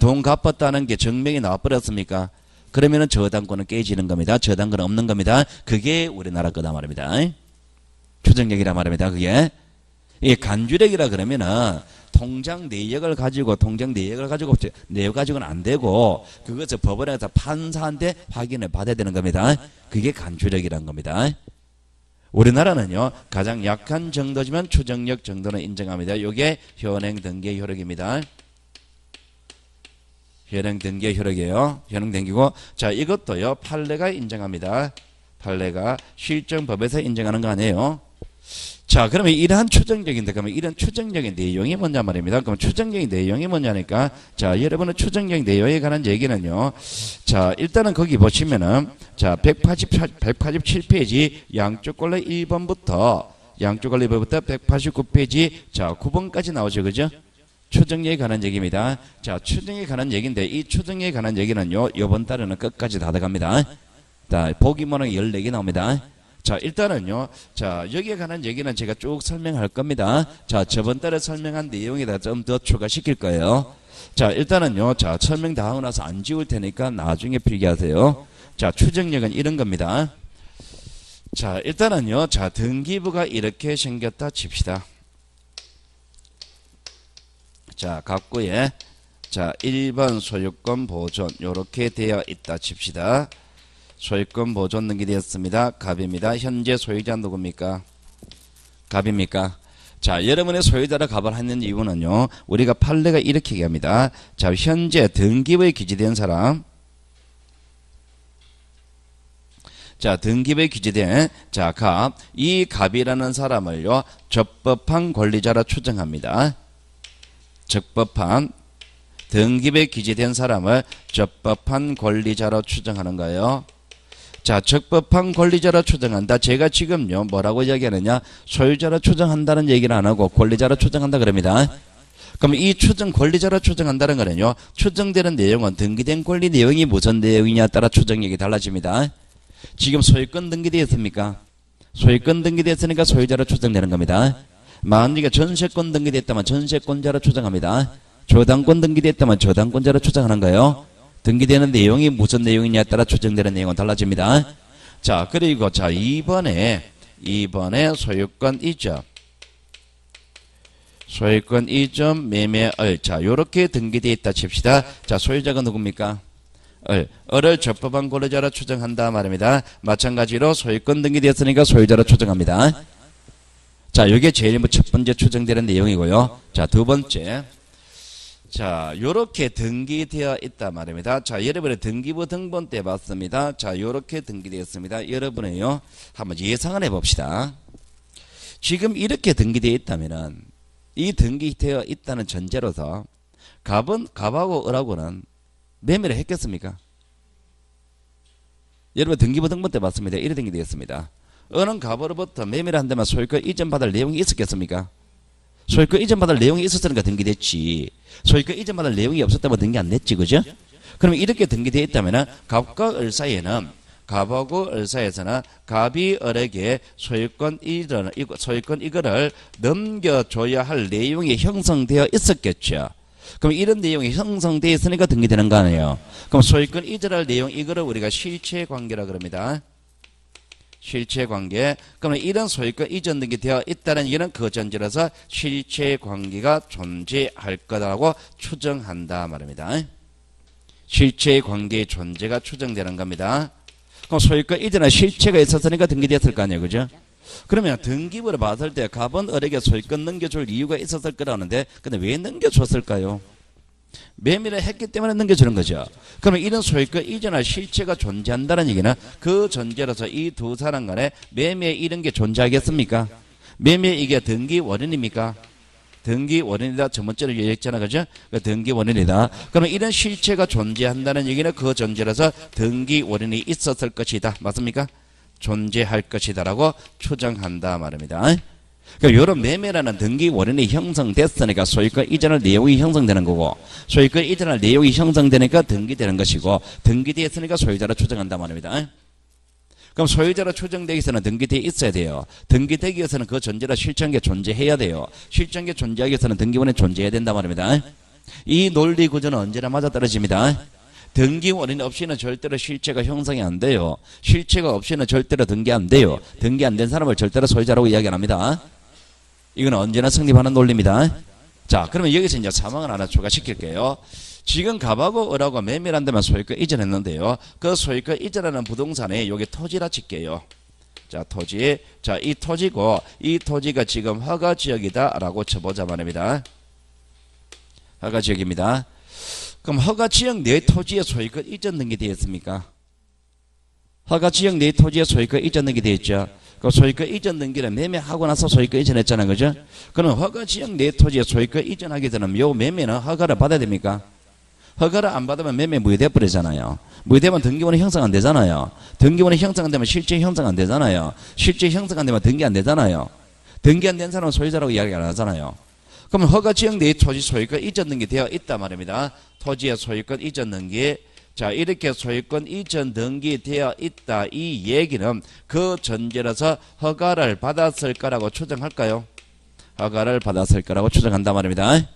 돈 갚았다는 게 증명이 나와버렸습니까? 그러면은 저당권은 깨지는 겁니다. 저당권은 없는 겁니다. 그게 우리나라 거다 말입니다. 추정력이라 말입니다. 그게 이 간주력이라 그러면은 통장 내역을 가지고 내역 가지고는 안 되고 그것을 법원에서 판사한테 확인을 받아야 되는 겁니다. 그게 간주력이란 겁니다. 우리나라는요 가장 약한 정도지만 추정력 정도는 인정합니다. 이게 현행 등기 효력입니다. 현행 등기 효력이에요. 현행 등기고 자 이것도요 판례가 인정합니다. 판례가 실정법에서 인정하는 거 아니에요. 자 그러면 이러한 추정력인데 그러면 이런 추정력의 내용이 뭐냐 말입니다. 그럼 추정력의 내용이 뭐냐니까 자 여러분은 추정력 내용에 관한 얘기는요 자 일단은 거기 보시면은 자 187페이지 양쪽 걸로 1번부터 189페이지 자 9번까지 나오죠. 그죠? 추정력에 관한 얘기입니다. 자 추정에 관한 얘기인데 이 추정에 관한 얘기는요 이번 달에는 끝까지 다 들어갑니다. 자 보기문은 14개 나옵니다. 자 일단은요 자 여기에 관한 얘기는 제가 쭉 설명할 겁니다. 자 저번 달에 설명한 내용에다 좀 더 추가시킬 거예요. 자 일단은요 자 설명 다 하고 나서 안 지울 테니까 나중에 필기하세요. 자 추정력은 이런 겁니다. 자 일단은요 자 등기부가 이렇게 생겼다 칩시다. 자 갑구에 자 1번 소유권 보존 요렇게 되어 있다 칩시다. 소유권 보존 등기되었습니다. 갑입니다. 현재 소유자 누굽니까? 갑입니까? 자, 여러분의 소유자라 갑을 하는 이유는요. 우리가 판례가 이렇게 얘기합니다. 자, 현재 등기부에 기재된 사람 자, 등기부에 기재된 자, 갑. 이 갑이라는 사람을요, 적법한 권리자라 추정합니다. 적법한 등기부에 기재된 사람을 적법한 권리자로 추정하는 거예요. 자, 적법한 권리자로 추정한다. 제가 지금요, 뭐라고 이야기하느냐? 소유자로 추정한다는 얘기를 안 하고 권리자로 추정한다 그럽니다. 그럼 이 추정 권리자로 추정한다는 거는요, 추정되는 내용은 등기된 권리 내용이 무슨 내용이냐에 따라 추정력이 달라집니다. 지금 소유권 등기되었습니까? 소유권 등기됐으니까 소유자로 추정되는 겁니다. 만약에 전세권 등기됐다면 전세권자로 추정합니다. 저당권 등기됐다면 저당권자로 추정하는 거예요. 등기되는 내용이 무슨 내용이냐에 따라 추정되는 내용은 달라집니다. 자, 그리고 자, 이번에 소유권 이전. 소유권 이전 매매을. 자, 요렇게 등기되어 있다 칩시다. 자, 소유자가 누굽니까? 을을 적법한 권리자로 추정한다 말입니다. 마찬가지로 소유권 등기되었으니까 소유자로 추정합니다. 자, 요게 제일 첫 번째 추정되는 내용이고요. 자, 두 번째. 자, 요렇게 등기되어 있다 말입니다. 자, 여러분의 등기부 등본 때 봤습니다. 자, 요렇게 등기되었습니다. 여러분이요, 한번 예상을 해봅시다. 지금 이렇게 등기되어 있다면은, 이 등기되어 있다는 전제로서, 갑하고 을하고는 매매를 했겠습니까? 여러분 등기부 등본 때 봤습니다. 이래 등기되었습니다. 을은 갑으로부터 매매를 한다면 소유권 이전받을 내용이 있었겠습니까? 소유권 이전받을 내용이 있었으니까 등기됐지. 소유권 이전받을 내용이 없었다면 등기 안 됐지, 그죠? 그러면 이렇게 등기되어 있다면 갑과 을 사이에는, 갑하고 을 사이에서는 갑이 을에게 소유권 이거를 넘겨줘야 할 내용이 형성되어 있었겠죠. 그럼 이런 내용이 형성되어 있으니까 등기되는 거 아니에요. 그럼 소유권 이전할 내용 이거를 우리가 실체관계라 그럽니다. 실체관계. 그러면 이런 소유권 이전 등기 되어 있다는 얘기는 그 전제로서 실체관계가 존재할 거라고 추정한다 말입니다. 실체관계의 존재가 추정되는 겁니다. 그럼 소유권 이전에 실체가 있었으니까 등기되었을 거 아니에요, 그죠? 그러면 등기부를 봤을 때 갑은 을에게 소유권 넘겨줄 이유가 있었을 거라는데, 근데 왜 넘겨줬을까요? 매매를 했기 때문에 넘겨주는 거죠. 그러면 이런 소유권 이전할 실체가 존재한다는 얘기는 그 전제로서 이 두 사람 간에 매매 이런 게 존재하겠습니까? 매매 이게 등기 원인입니까? 등기 원인이다. 첫 번째로 얘기했잖아, 그죠? 등기 원인이다. 그러면 이런 실체가 존재한다는 얘기는 그 전제로서 등기 원인이 있었을 것이다. 맞습니까? 존재할 것이다라고 추정한다 말입니다. 그러니까 이런 매매라는 등기 원인이 형성됐으니까 소유권 이전할 내용이 형성되는 거고, 소유권 이전할 내용이 형성되니까 등기되는 것이고, 등기되었으니까 소유자로 추정한다 말입니다. 그럼 소유자로 추정되기 위해서는 등기되어 있어야 돼요. 등기되기 위해서는 그 전제로 실천계 존재해야 돼요. 실천계 존재하기 위해서는 등기원이 존재해야 된다 말입니다. 이 논리 구조는 언제나 맞아떨어집니다. 등기 원인 없이는 절대로 실체가 형성이 안 돼요. 실체가 없이는 절대로 등기 안 돼요. 등기 안 된 사람을 절대로 소유자라고 이야기 안 합니다. 이건 언제나 성립하는 논리입니다. 자, 그러면 여기서 이제 사망을 하나 추가시킬게요. 지금 갑하고 을하고 매매를 한다면 소유권 이전했는데요. 그 소유권 이전하는 부동산에 여기 토지라 칠게요. 자, 토지. 자, 이 토지고, 이 토지가 지금 허가지역이다라고 쳐보자 말입니다. 허가지역입니다. 그럼 허가지역 내 토지의 소유권 이전 등기되었습니까? 허가지역 내 토지의 소유권 이전 등기되었죠. 그 소유권 이전 등기를 매매하고 나서 소유권 이전했잖아요, 그죠? 그럼 허가지역 내 토지의 소유권 이전하기 전에 요 매매는 허가를 받아야 됩니까? 허가를 안 받으면 매매 무효돼 버리잖아요. 무효되면 등기원이 형성 안 되잖아요. 등기원이 형성 안 되면 실제 형성 안 되잖아요. 실제 형성 안 되면 등기 안 되잖아요. 등기 안 된 사람은 소유자라고 이야기 안 하잖아요. 그럼 허가지역 내 토지 소유권 이전 등기 되어 있단 말입니다. 토지의 소유권 이전 등기. 자, 이렇게 소유권 이전 등기 되어 있다. 이 얘기는 그 전제로서 허가를 받았을 거라고 추정할까요? 허가를 받았을 거라고 추정한단 말입니다.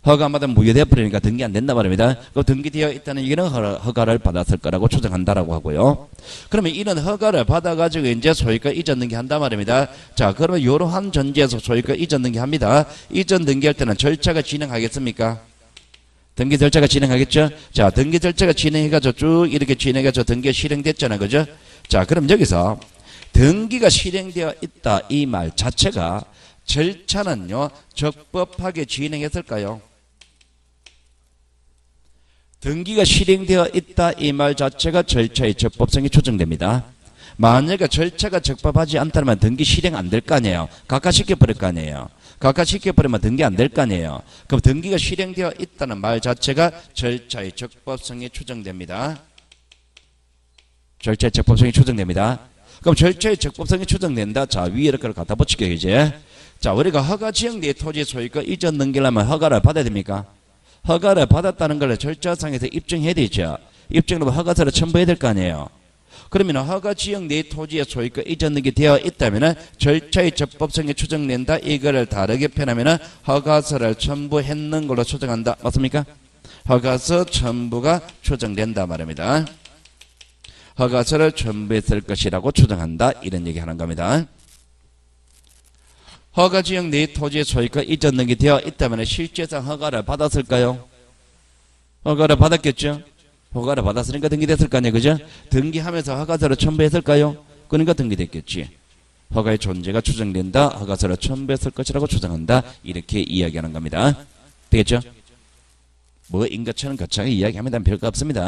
허가 안 받으면 무효되어 버리니까 등기 안 된단 말입니다. 그 등기되어 있다는 얘기는 허가를 받았을 거라고 추정한다라고 하고요. 그러면 이런 허가를 받아가지고 이제 소유권 이전 등기 한단 말입니다. 자, 그러면 이러한 전제에서 소유권 이전 등기 합니다. 이전 등기할 때는 절차가 진행하겠습니까? 등기 절차가 진행하겠죠? 자, 등기 절차가 진행해가지고 쭉 이렇게 진행해가지고 등기가 실행됐잖아요, 그죠? 자, 그럼 여기서 등기가 실행되어 있다 이 말 자체가 절차는요 적법하게 진행했을까요? 등기가 실행되어 있다 이 말 자체가 절차의 적법성이 추정됩니다. 만약에 절차가 적법하지 않다면 등기 실행 안 될 거 아니에요. 각하시켜버릴 거 아니에요. 각하시켜버리면 등기 안 될 거 아니에요. 그럼 등기가 실행되어 있다는 말 자체가 절차의 적법성이 추정됩니다. 절차의 적법성이 추정됩니다. 그럼 절차의 적법성이 추정된다. 자, 위에 이렇게 갖다 붙일게요, 이제. 자, 우리가 허가 지역 내 토지 소유권 이전 넘기려면 허가를 받아야 됩니까? 허가를 받았다는 걸 절차상에서 입증해야 되죠. 입증하면 허가서를 첨부해야 될 거 아니에요. 그러면 허가 지역 내 토지의 소유권 이전 등기 되어 있다면 절차의 적법성이 추정된다. 이거를 다르게 표현하면 허가서를 첨부했는 걸로 추정한다. 맞습니까? 허가서 첨부가 추정된다 말입니다. 허가서를 첨부했을 것이라고 추정한다. 이런 얘기 하는 겁니다. 허가 지역 내 토지의 소유권 이전 등기 되어 있다면 실제상 허가를 받았을까요? 허가를 받았겠죠? 허가를 받았으니까 등기됐을 거 아니에요. 그죠? 등기하면서 허가서를 첨부했을까요? 그러니까 등기됐겠지. 허가의 존재가 추정된다. 허가서를 첨부했을 것이라고 추정한다. 이렇게 이야기하는 겁니다. 되겠죠? 뭐 인가처럼 거창하게 이야기하면 별거 없습니다.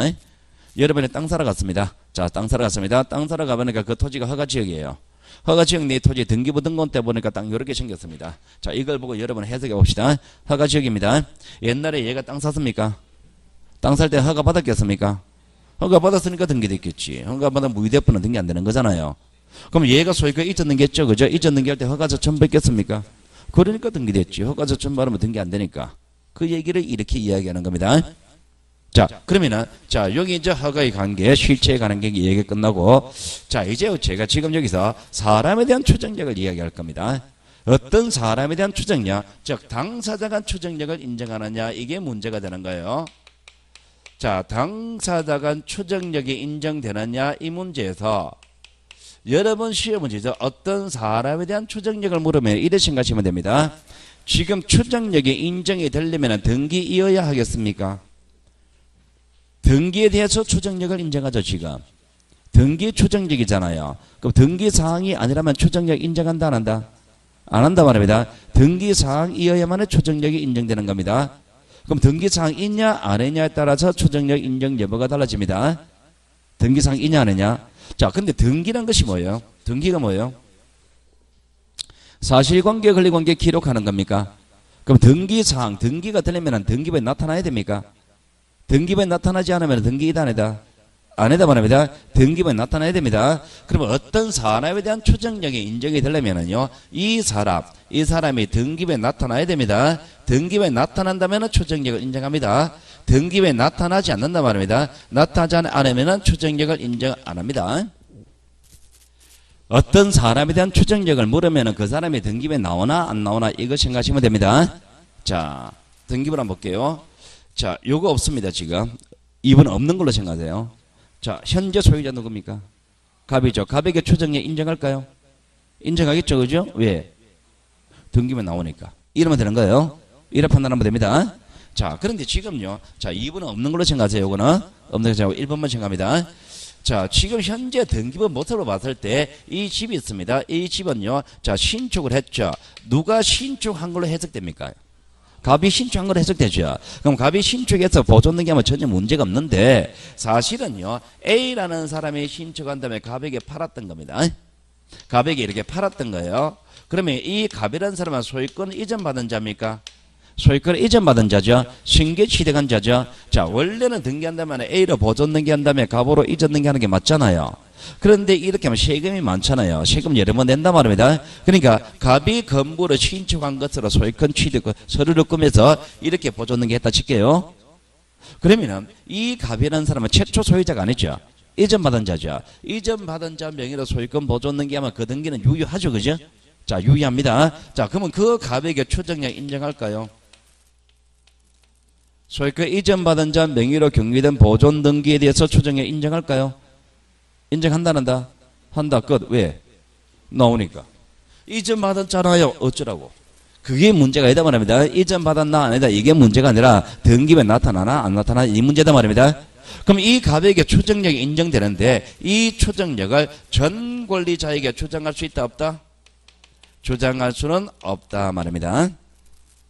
여러분이 땅 사러 갔습니다. 자, 땅 사러 갔습니다. 땅 사러 가보니까 그 토지가 허가 지역이에요. 허가 지역 내 토지 등기부 등본 때 보니까 땅 이렇게 생겼습니다. 자, 이걸 보고 여러분 해석해 봅시다. 허가 지역입니다. 옛날에 얘가 땅 샀습니까? 땅 살 때 허가 받았겠습니까? 허가 받았으니까 등기됐겠지. 허가 받으면 무위대표는 등기 안 되는 거잖아요. 그럼 얘가 소유권 이전 등기했죠, 그죠? 이전 등기할 때 허가서 첨부했겠습니까? 그러니까 등기됐지. 허가서 첨부하면 등기 안 되니까. 그 얘기를 이렇게 이야기하는 겁니다. 자, 그러면은, 자, 여기 이제 허가의 관계, 실체에 관한 게 얘기 끝나고, 자, 이제 제가 지금 여기서 사람에 대한 추정력을 이야기할 겁니다. 어떤 사람에 대한 추정력, 즉, 당사자가 추정력을 인정하느냐, 이게 문제가 되는 거예요. 자, 당사자가 추정력이 인정되느냐, 이 문제에서, 여러분 시험 문제에서 어떤 사람에 대한 추정력을 물으면 이래 생각하시면 됩니다. 지금 추정력이 인정이 되려면 등기이어야 하겠습니까? 등기에 대해서 추정력을 인정하죠, 지금. 등기 추정력이잖아요. 그럼 등기 사항이 아니라면 추정력 인정한다, 안 한다? 안 한다 말입니다. 등기 사항이어야만 추정력이 인정되는 겁니다. 그럼 등기 사항 있냐, 안 있냐에 따라서 추정력 인정 여부가 달라집니다. 등기 사항 있냐, 안 있냐? 자, 근데 등기란 것이 뭐예요? 등기가 뭐예요? 사실관계, 권리관계 기록하는 겁니까? 그럼 등기 사항, 등기가 되려면 등기부에 나타나야 됩니까? 등기부에 나타나지 않으면 등기이다 아니다? 아니다 말입니다. 등기부에 나타나야 됩니다. 그러면 어떤 사람에 대한 추정력이 인정이 되려면요, 이 사람이 등기부에 나타나야 됩니다. 등기부에 나타난다면 추정력을 인정합니다. 등기부에 나타나지 않는다 말입니다. 나타나지 않으면 추정력을 인정 안 합니다. 어떤 사람에 대한 추정력을 물으면 그 사람이 등기부에 나오나 안 나오나 이거 생각하시면 됩니다. 자, 등기부를 한번 볼게요. 자, 요거 없습니다, 지금. 2번 없는 걸로 생각하세요. 자, 현재 소유자 누굽니까? 갑이죠. 갑에게 추정력 인정할까요? 인정하겠죠, 그죠? 왜? 등기부에 나오니까. 이러면 되는 거예요. 이래 판단하면 됩니다. 자, 그런데 지금요. 자, 2번은 없는 걸로 생각하세요, 요거는. 없는 걸로 생각하고 1번만 생각합니다. 자, 지금 현재 등기부 모습으로 봤을 때 이 집이 있습니다. 이 집은요. 자, 신축을 했죠. 누가 신축한 걸로 해석됩니까? 갑이 신축한 걸로 해석되죠. 그럼 갑이 신축해서 보존 등기하면 전혀 문제가 없는데 사실은요. A라는 사람이 신축한 다음에 갑에게 팔았던 겁니다. 갑에게 이렇게 팔았던 거예요. 그러면 이 갑이라는 사람은 소유권 이전받은 자입니까? 소유권 이전받은 자죠. 승계 취득한 자죠. 자, 원래는 등기한다면 A로 보존 등기한 다음에 갑으로 이전 등기하는 게 맞잖아요. 그런데 이렇게 하면 세금이 많잖아요. 세금 여러 번 낸단 말입니다. 그러니까 갑이 건물을 신축한 것으로 소유권 취득 서류를 꾸며서 이렇게 보존 등기했다 칠게요. 그러면은 이 갑이라는 사람은 최초 소유자가 아니죠. 이전받은 자죠. 이전받은 자 명의로 소유권 보존 등기하면 그 등기는 유효하죠, 그죠? 자, 유효합니다. 자, 그러면 그 갑에게 추정력 인정할까요? 소유권 이전받은 자 명의로 경비된 보존 등기에 대해서 추정력 인정할까요? 인정한다는다? 한다. 끝. 왜? 나오니까. 이전받았잖아요. 어쩌라고? 그게 문제가 아니다 말입니다. 이전받았나 아니다. 이게 문제가 아니라 등기부에 나타나나 안 나타나나 이 문제다 말입니다. 그럼 이 갑에게 추정력이 인정되는데 이 추정력을 전 권리자에게 주장할 수 있다 없다? 주장할 수는 없다 말입니다.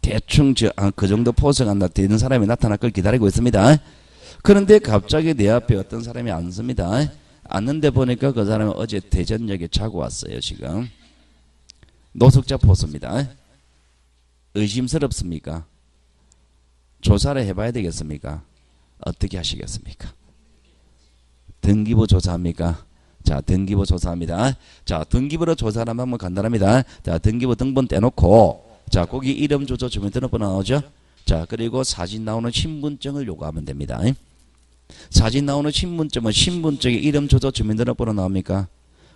대충 그 정도 포스가 되는 사람이 나타날 걸 기다리고 있습니다. 그런데 갑자기 내 앞에 어떤 사람이 앉습니다. 앉는데 보니까 그 사람은 어제 대전역에 자고 왔어요. 지금 노숙자 포스입니다. 의심스럽습니까? 조사를 해봐야 되겠습니까? 어떻게 하시겠습니까? 등기부 조사합니까? 자, 등기부 조사합니다. 자, 등기부로 조사를 하면 간단합니다. 자, 등기부 등본 떼놓고, 자, 거기 이름, 주소, 주민등록번호 나오죠? 자, 그리고 사진 나오는 신분증을 요구하면 됩니다. 사진 나오는 신분증은 신분증에 이름, 주소, 주민등록번호 나옵니까?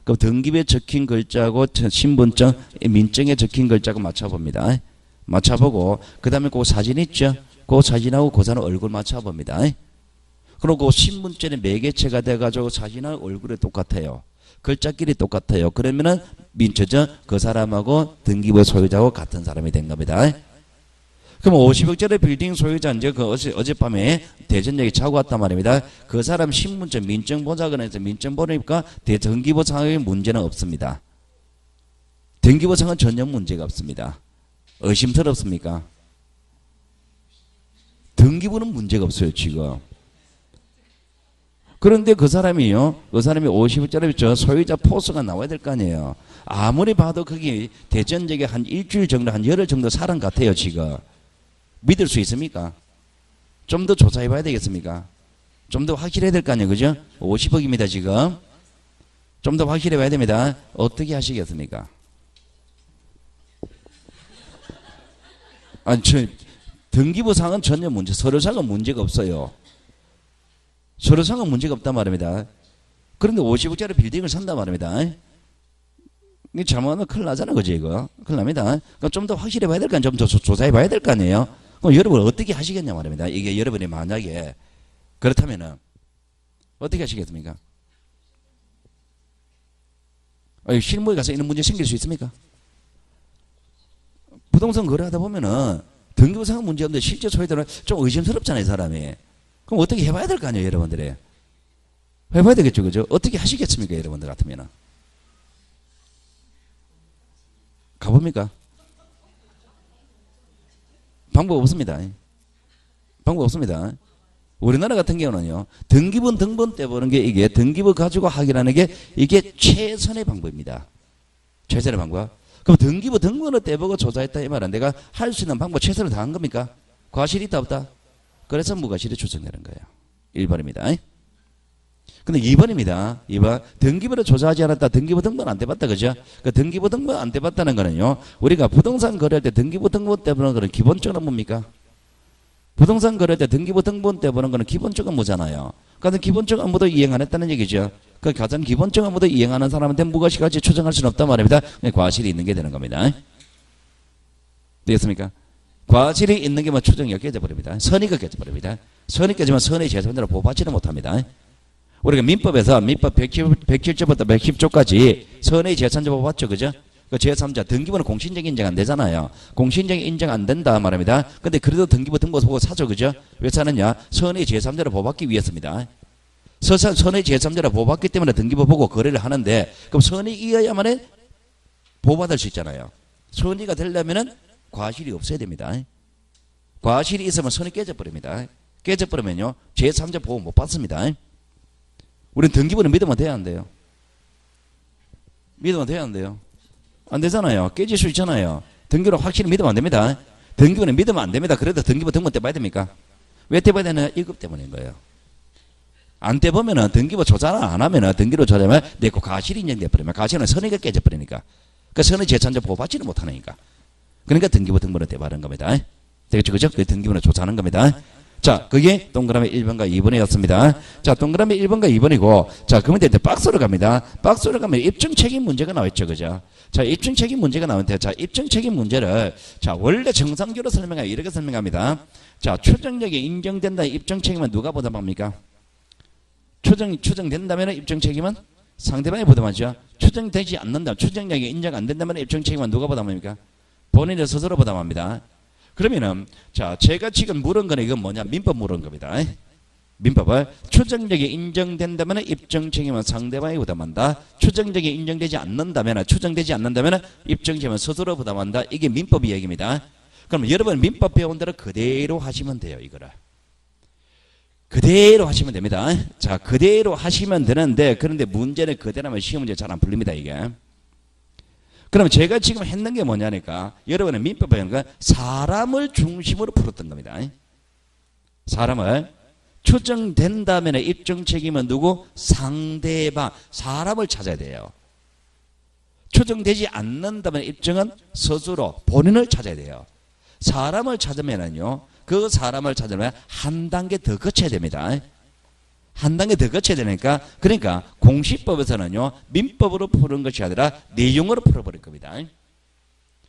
그럼 등기부에 적힌 글자고 신분증, 민증에 적힌 글자고 맞춰봅니다. 맞춰보고, 그 다음에 그 사진 있죠? 그 사진하고 그 사람 얼굴 맞춰봅니다. 그리고 신분증이 매개체가 돼가지고 사진하고 얼굴이 똑같아요. 글자끼리 똑같아요. 그러면은 민초죠? 그 사람하고 등기부 소유자하고 같은 사람이 된 겁니다. 그럼 50억짜리 빌딩 소유자 이제 그 어젯밤에 대전역에 자고 왔단 말입니다. 그 사람 신분증 민증 보자고 해서 민증 보니까 등기부 상황에 문제는 없습니다. 등기부 상황은 전혀 문제가 없습니다. 의심스럽습니까? 등기부는 문제가 없어요, 지금. 그런데 그 사람이요, 그 사람이 50억짜리 소유자 포스가 나와야 될 거 아니에요. 아무리 봐도 거기 대전역에 한 일주일 정도, 한 열흘 정도 살은 같아요, 지금. 믿을 수 있습니까? 좀 더 조사해 봐야 되겠습니까? 좀 더 확실해야 될 거 아니에요, 그죠? 50억입니다, 지금. 좀 더 확실해 봐야 됩니다. 어떻게 하시겠습니까? 아니, 등기부상은 전혀 서류상은 문제가 없어요. 서류상은 문제가 없단 말입니다. 그런데 50억짜리 빌딩을 산단 말입니다. 이게 잘못하면 큰일 나잖아, 그지, 이거? 큰일 납니다. 그러니까 좀 더 확실해 봐야 될 거 아니에요? 좀 더 조사해 봐야 될 거 아니에요? 그럼 여러분 어떻게 하시겠냐 말입니다. 이게 여러분이 만약에 그렇다면은 어떻게 하시겠습니까? 실무에 가서 이런 문제 생길 수 있습니까? 부동산 거래하다 보면은 등기부상은 문제 없는데 실제 소유자는 좀 의심스럽잖아요, 사람이. 그럼 어떻게 해봐야 될 거 아니에요, 여러분들이. 해봐야 되겠죠, 그죠? 어떻게 하시겠습니까, 여러분들 같으면. 가봅니까? 방법 없습니다. 방법 없습니다. 우리나라 같은 경우는요, 등기부 등본 떼보는 게 이게 등기부 가지고 하기라는 게 이게 최선의 방법입니다. 최선의 방법. 그럼 등기부 등본을 떼보고 조사했다 이 말은 내가 할 수 있는 방법 최선을 다한 겁니까? 과실이 있다 없다? 그래서 무과실이 추정되는 거예요. 1번입니다. 근데 2번입니다. 2번. 등기부를 조사하지 않았다. 등기부 등본 안 떼봤다. 그죠? 그 등기부 등본 안 떼봤다는 거는요, 우리가 부동산 거래할 때 등기부 등본 떼보는 거는 기본적으로 뭡니까? 부동산 거래할 때 등기부 등본 떼보는 거는 기본적인 뭐잖아요. 그러니까 기본적 업무도 이행 안 했다는 얘기죠. 그 가장 기본적 업무도 이행하는 사람한테 무과실까지 추정할 수는 없단 말입니다. 과실이 있는 게 되는 겁니다. 되겠습니까? 과실이 있는 게 뭐 추정이 깨져버립니다. 선의가 깨져버립니다. 선의 깨지면 선의 제3자로 보호받지는 못합니다. 우리가 민법에서 민법 107조부터 110조까지 선의 제3자 보호받죠, 그죠? 그 제3자 등기부는 공신적 인정 안 되잖아요. 공신적 인정 안 된다 말입니다. 근데 그래도 등기부 등본 보고 사죠, 그죠? 왜 사느냐? 선의 제3자를 보호받기 위해서입니다. 선의 제3자를 보호받기 때문에 등기부 보고 거래를 하는데, 그럼 선의이어야만 보호받을 수 있잖아요. 선의가 되려면은 과실이 없어야 됩니다. 과실이 있으면 선이 깨져버립니다. 깨져버리면요, 제3자 보호 못 받습니다. 우리는 등기부는 믿으면 돼야 안 돼요? 믿으면 돼야 안 돼요? 안 되잖아요. 깨질 수 있잖아요. 등기부는 확실히 믿으면 안 됩니다. 등기부는 믿으면 안 됩니다. 그래도 등기부 등본 떼봐야 됩니까? 왜 떼봐야 되느냐? 1급 때문인 거예요. 안 떼보면은 등기부 조사를 안 하면은 등기부 조사하면 내거 과실이 인정돼 버리면 과실은 선의가 깨져버리니까. 그 선의 제3자 보호받지를 못하니까. 그러니까 등기부 등본을 떼봐는 겁니다. 되겠죠, 그죠? 그 등기부는 조사하는 겁니다. 자, 그게 동그라미 1번과 2번이었습니다. 자, 동그라미 1번과 2번이고, 자, 그러면 이제 박스로 갑니다. 박스로 가면 입증 책임 문제가 나왔죠, 그죠? 자, 입증 책임 문제가 나오는데, 자, 입증 책임 문제를, 자, 원래 정상적으로 설명하면 이렇게 설명합니다. 자, 추정력이 인정된다 입증 책임은 누가 부담합니까? 추정된다면 입증 책임은 상대방이 부담하죠. 추정되지 않는다, 추정력이 인정 안 된다면 입증 책임은 누가 부담합니까? 본인이 스스로 부담합니다. 그러면은, 자, 제가 지금 물은 거는 이건 뭐냐? 민법 물은 겁니다. 민법을 추정력이 인정된다면 입증 책임은 상대방이 부담한다. 추정력이 인정되지 않는다면, 추정되지 않는다면 입증 책임은 스스로 부담한다. 이게 민법 이야기입니다. 그럼 여러분 민법 배운 대로 그대로 하시면 돼요. 이거를. 그대로 하시면 됩니다. 자, 그대로 하시면 되는데 그런데 문제는 그대로 하면 시험 문제 잘 안 풀립니다. 이게. 그럼 제가 지금 했는 게 뭐냐니까 여러분의 민법 배우는 건 사람을 중심으로 풀었던 겁니다. 사람을 추정된다면 입증 책임은 누구? 상대방. 사람을 찾아야 돼요. 추정되지 않는다면 입증은 스스로 본인을 찾아야 돼요. 사람을 찾으면은요, 그 사람을 찾으면 한 단계 더 거쳐야 됩니다. 한 단계 더 거쳐야 되니까, 그러니까 공시법에서는요, 민법으로 푸는 것이 아니라 내용으로 풀어버릴 겁니다.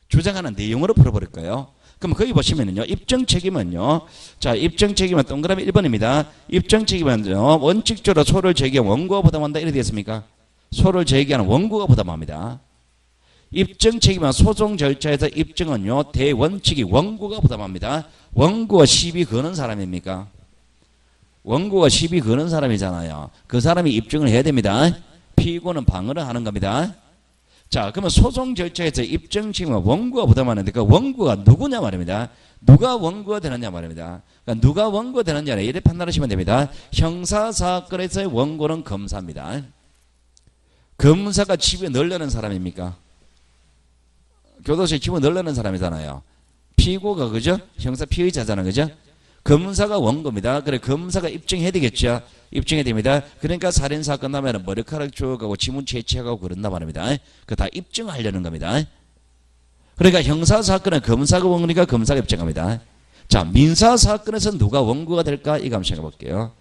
주장하는 내용으로 풀어버릴 거예요. 그럼 거기 보시면은요, 입증 책임은요, 자, 입증 책임은 동그라미 1번입니다. 입증 책임은요, 원칙적으로 소를 제기한 원고가 부담한다. 이렇게 되어 있습니까? 소를 제기하는 원고가 부담합니다. 입증 책임은 소송 절차에서 입증은요, 대원칙이 원고가 부담합니다. 원고가 시비 거는 사람입니까? 원고가 시비 거는 사람이잖아요. 그 사람이 입증을 해야 됩니다. 피고는 방어를 하는 겁니다. 자, 그러면 소송 절차에서 입증 책임은 원고가 부담하는데 그 원고가 누구냐 말입니다. 누가 원고가 되느냐 말입니다. 그러니까 누가 원고가 되느냐 이렇게 판단하시면 됩니다. 형사사건에서의 원고는 검사입니다. 검사가 집에 넣으려는 사람입니까? 교도소에 집어 넣으려는 사람이잖아요. 피고가 그죠? 형사 피의자잖아요. 그죠? 검사가 원고입니다. 그래 검사가 입증해야 되겠죠. 입증해야 됩니다. 그러니까 살인사건 나면 머리카락 쪼가고 지문 채취하고 그런단 말입니다. 그거 다 입증하려는 겁니다. 그러니까 형사사건은 검사가 원고니까 검사가 입증합니다. 자, 민사사건에서 누가 원고가 될까? 이거 한번 생각해 볼게요.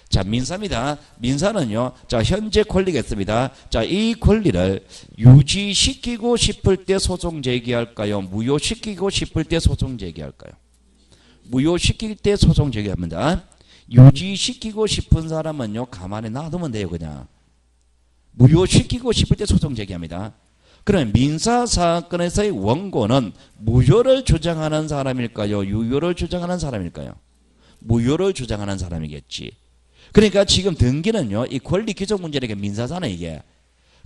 자, 민사입니다. 민사는요, 자, 현재 권리가 있습니다. 자, 이 권리를 유지시키고 싶을 때 소송 제기할까요? 무효시키고 싶을 때 소송 제기할까요? 무효시킬 때 소송 제기합니다. 유지시키고 싶은 사람은요, 가만히 놔두면 돼요, 그냥. 무효시키고 싶을 때 소송 제기합니다. 그러면 민사사건에서의 원고는 무효를 주장하는 사람일까요? 유효를 주장하는 사람일까요? 무효를 주장하는 사람이겠지. 그러니까 지금 등기는요, 이 권리 기존 문제니까 민사잖아요, 이게.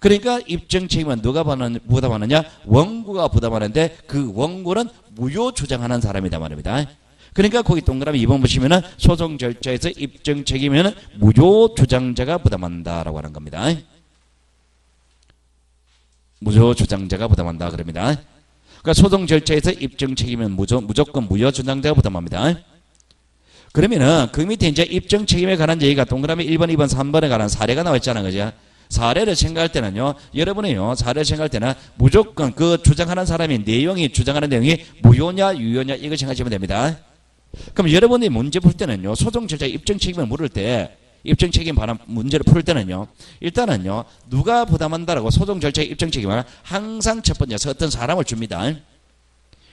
그러니까 입증 책임은 누가 부담하느냐? 원고가 부담하는데 그 원고는 무효 주장하는 사람이다 말입니다. 그러니까 거기 동그라미 2번 보시면은 소송 절차에서 입증 책임은 무효 주장자가 부담한다라고 하는 겁니다. 무효 주장자가 부담한다 그럽니다. 그러니까 소송 절차에서 입증 책임은 무조건 무효 주장자가 부담합니다. 그러면은 그 밑에 이제 입증 책임에 관한 얘기가 동그라미 1번, 2번, 3번에 관한 사례가 나와 있잖아요. 그죠? 사례를 생각할 때는요, 여러분이요, 사례를 생각할 때는 무조건 그 주장하는 사람이 주장하는 내용이 무효냐, 유효냐, 이걸 생각하시면 됩니다. 그럼 여러분이 문제 풀 때는요, 소송 절차 입증 책임을 물을 때, 입증 책임 관한 문제를 풀 때는요, 일단은요, 누가 부담한다라고 소송 절차 입증 책임을 항상 첫 번째 어떤 사람을 줍니다.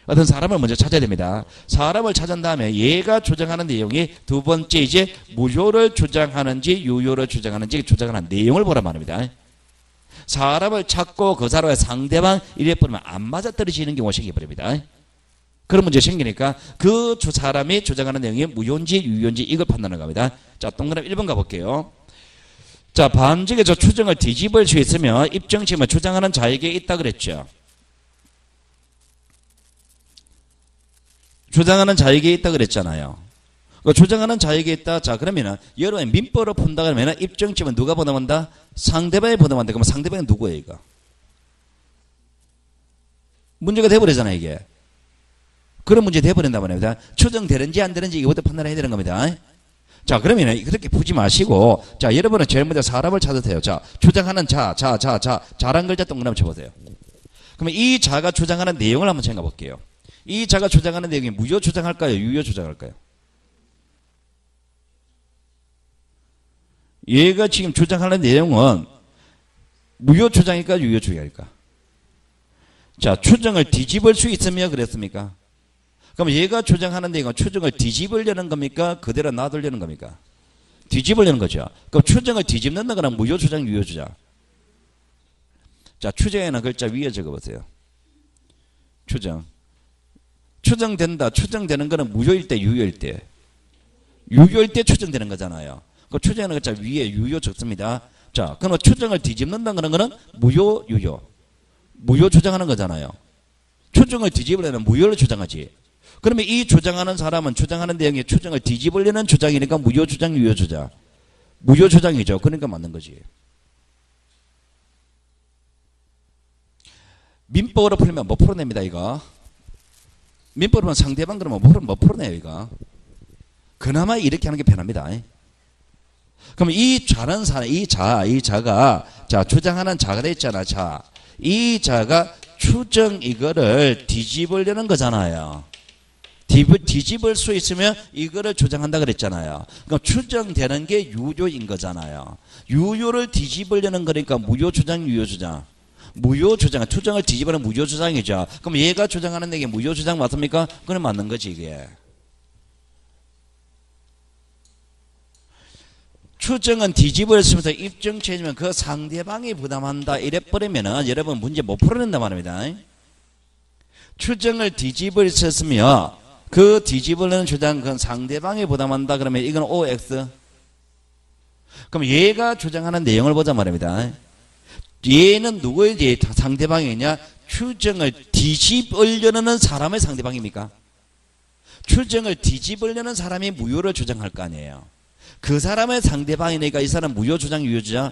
어떤 사람을 먼저 찾아야 됩니다. 사람을 찾은 다음에 얘가 주장하는 내용이 두 번째 이제 무효를 주장하는지 유효를 주장하는지 주장하는 내용을 보란 말입니다. 사람을 찾고 그 사람의 상대방 이래 버리면 안 맞아떨어지는 경우가 생겨버립니다. 그런 문제 생기니까 그 사람이 주장하는 내용이 무효인지 유효인지 이걸 판단하는 겁니다. 자, 동그라미 1번 가볼게요. 자, 반직에 저 추정을 뒤집을 수 있으면 입증 책임을 주장하는 자에게 있다 그랬죠. 주장하는 자에게 있다 그랬잖아요. 주장하는 자에게 있다. 자, 그러면은 여러분의 민법으로 푼다 그러면은 입증 책임은 누가 부담한다? 상대방이 부담한다. 그러면 상대방이 누구예요, 이거? 문제가 돼버리잖아요, 이게. 그런 문제 돼버린단 말입니다. 추정되는지 안 되는지 이것부터 판단해야 되는 겁니다. 자, 그러면은 그렇게 푸지 마시고, 자, 여러분은 제일 먼저 사람을 찾으세요. 자, 주장하는 자란 글자 동그라미 쳐보세요. 그러면 이 자가 주장하는 내용을 한번 생각해 볼게요. 이 자가 주장하는 내용이 무효 주장할까요? 유효 주장할까요? 얘가 지금 주장하는 내용은 무효 주장일까? 유효 주장일까? 자, 추정을 뒤집을 수 있으며 그랬습니까? 그럼 얘가 주장하는 내용은 추정을 뒤집으려는 겁니까? 그대로 놔두려는 겁니까? 뒤집으려는 거죠. 그럼 추정을 뒤집는다 거는 무효 주장, 유효 주장. 자, 추정에는 글자 위에 적어보세요. 추정. 추정된다. 추정되는 거는 무효일 때, 유효일 때. 유효일 때 추정되는 거잖아요. 그 추정하는 글자 위에 유효 적습니다. 자, 그럼 추정을 뒤집는다는 거는 무효, 유효. 무효 주장하는 거잖아요. 추정을 뒤집으려면 무효를 주장하지. 그러면 이 주장하는 사람은 주장하는 내용의 추정을 뒤집으려는 주장이니까 무효주장, 유효주장. 무효주장이죠. 그러니까 맞는 거지. 민법으로 풀면 뭐 풀어냅니다, 이거. 민법으로 상대방 그러면 뭐 풀어내요, 이거. 그나마 이렇게 하는 게 편합니다. 그럼 이 자는 사람, 이 자가, 자, 주장하는 자가 됐잖아, 자. 이 자가 추정 이거를 뒤집으려는 거잖아요. 뒤집을 수 있으면 이거를 주장한다 그랬잖아요. 그럼 추정되는 게 유효인 거잖아요. 유효를 뒤집으려는 거니까 무효주장, 유효주장. 무효주장, 추정을 뒤집으는 무효주장이죠. 그럼 얘가 주장하는 게 무효주장 맞습니까? 그건 맞는 거지, 이게. 추정은 뒤집을 쓰면서 입증체이면 그 상대방이 부담한다 이래버리면은 여러분 문제 못 풀어낸단 말입니다. 추정을 뒤집을 썼으며 그 뒤집으려는 주장 그건 상대방이 부담한다 그러면 이건 OX. 그럼 얘가 주장하는 내용을 보자 말입니다. 얘는 누구의 상대방이냐? 추정을 뒤집으려는 사람의 상대방입니까? 추정을 뒤집으려는 사람이 무효를 주장할 거 아니에요. 그 사람의 상대방이니까 이 사람 무효주장, 유효주장?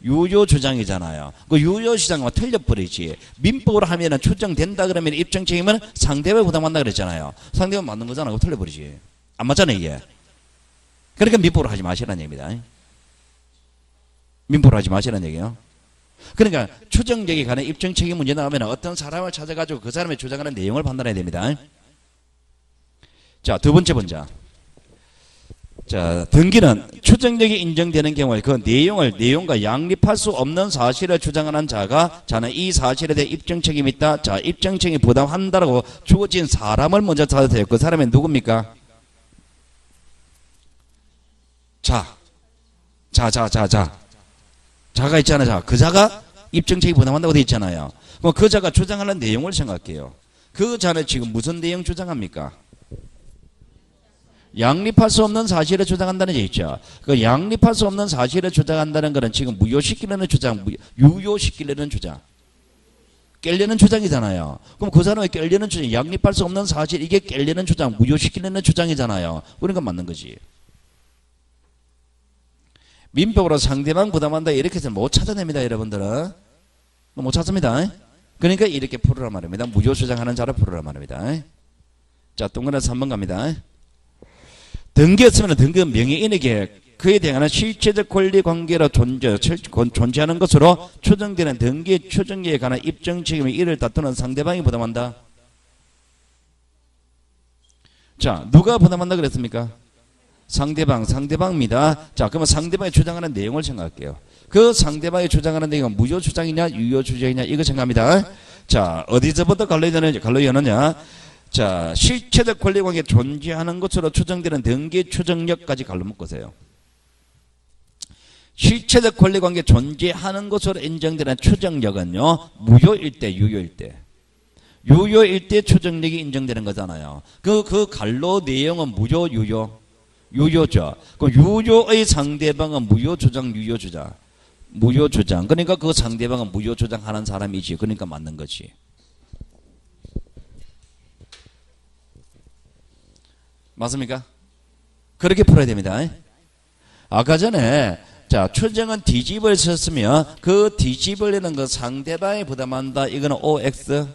유효주장이잖아요. 그 유효주장은 틀려버리지. 민법으로 하면은 추정된다 그러면 입증 책임은 상대방이 부담한다 그랬잖아요. 상대방 맞는 거잖아요. 틀려버리지. 안 맞잖아요, 이게. 그러니까 민법으로 하지 마시라는 얘기입니다. 민법으로 하지 마시라는 얘기예요. 그러니까 추정력에 관한 입증 책임 문제 나오면 어떤 사람을 찾아가지고 그 사람의 주장하는 내용을 판단해야 됩니다. 자, 두 번째 문제. 자, 등기는 추정력이 인정되는 경우에 그 내용과 양립할 수 없는 사실을 주장하는 자는 이 사실에 대해 입증 책임이 있다. 자, 입증 책임 부담한다라고 주어진 사람을 먼저 찾아야 돼요. 그 사람이 누굽니까? 자가 있잖아요. 자, 그 자가 입증 책임 부담한다고 돼 있잖아요. 그럼 그 자가 주장하는 내용을 생각해요. 그 자는 지금 무슨 내용 주장합니까? 양립할 수 없는 사실을 주장한다는 게 있죠. 그 양립할 수 없는 사실을 주장한다는 것은 지금 무효시키려는 주장, 유효시키려는 주장. 깰려는 주장이잖아요. 그럼 그 사람이 깰려는 주장, 양립할 수 없는 사실, 이게 깰려는 주장, 무효시키려는 주장이잖아요. 그러니까 맞는 거지. 민법으로 상대방 부담한다 이렇게 해서 못 찾아냅니다, 여러분들은. 못 찾습니다. 그러니까 이렇게 풀으란 말입니다. 무효주장하는 자를 풀으란 말입니다. 자, 동그라미 3번 갑니다. 등기였으면 등기는 명예인에게 그에 대한 실체적 권리관계로 존재하는 것으로 추정되는 등기 추정기에 관한 입증 책임의 이를 다투는 상대방이 부담한다. 자, 누가 부담한다 그랬습니까? 상대방입니다. 자, 그러면 상대방이 주장하는 내용을 생각할게요. 그 상대방이 주장하는 내용은 무효 주장이냐 유효 주장이냐 이거 생각합니다. 자, 어디서부터 갈로여느냐? 자, 실체적 권리관계 존재하는 것으로 추정되는 등기 추정력까지 갈로 묶으세요. 실체적 권리관계 존재하는 것으로 인정되는 추정력은요, 무효일 때, 유효일 때. 유효일 때 추정력이 인정되는 거잖아요. 그 갈로 내용은 무효, 유효? 유효죠. 그 유효의 상대방은 무효 주장, 유효 주장. 무효 주장. 그러니까 그 상대방은 무효 주장하는 사람이지. 그러니까 맞는 거지. 맞습니까? 그렇게 풀어야 됩니다. 아까 전에 자, 추정은 뒤집을 썼으면 그 뒤집으려는 그 상대방이 부담한다. 이거는 OX,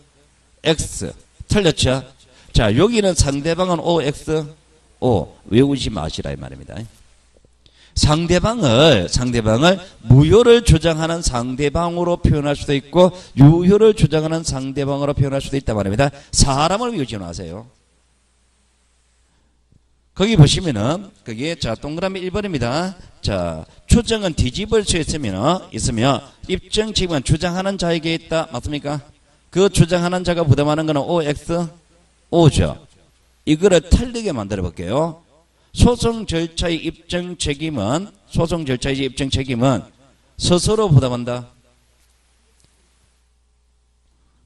X. 틀렸죠? 자, 여기는 상대방은 OX, O. 외우지 마시라 이 말입니다. 상대방을 무효를 주장하는 상대방으로 표현할 수도 있고 유효를 주장하는 상대방으로 표현할 수도 있단 말입니다. 사람을 외우지 마세요. 거기 보시면은 그게 자, 동그라미 1번입니다. 자, 추정은 뒤집을 수 있으면 입증 책임은 주장하는 자에게 있다. 맞습니까? 그 주장하는 자가 부담하는 것은 OX, O죠. 이거를 틀리게 만들어 볼게요. 소송 절차의 입증 책임은 스스로 부담한다.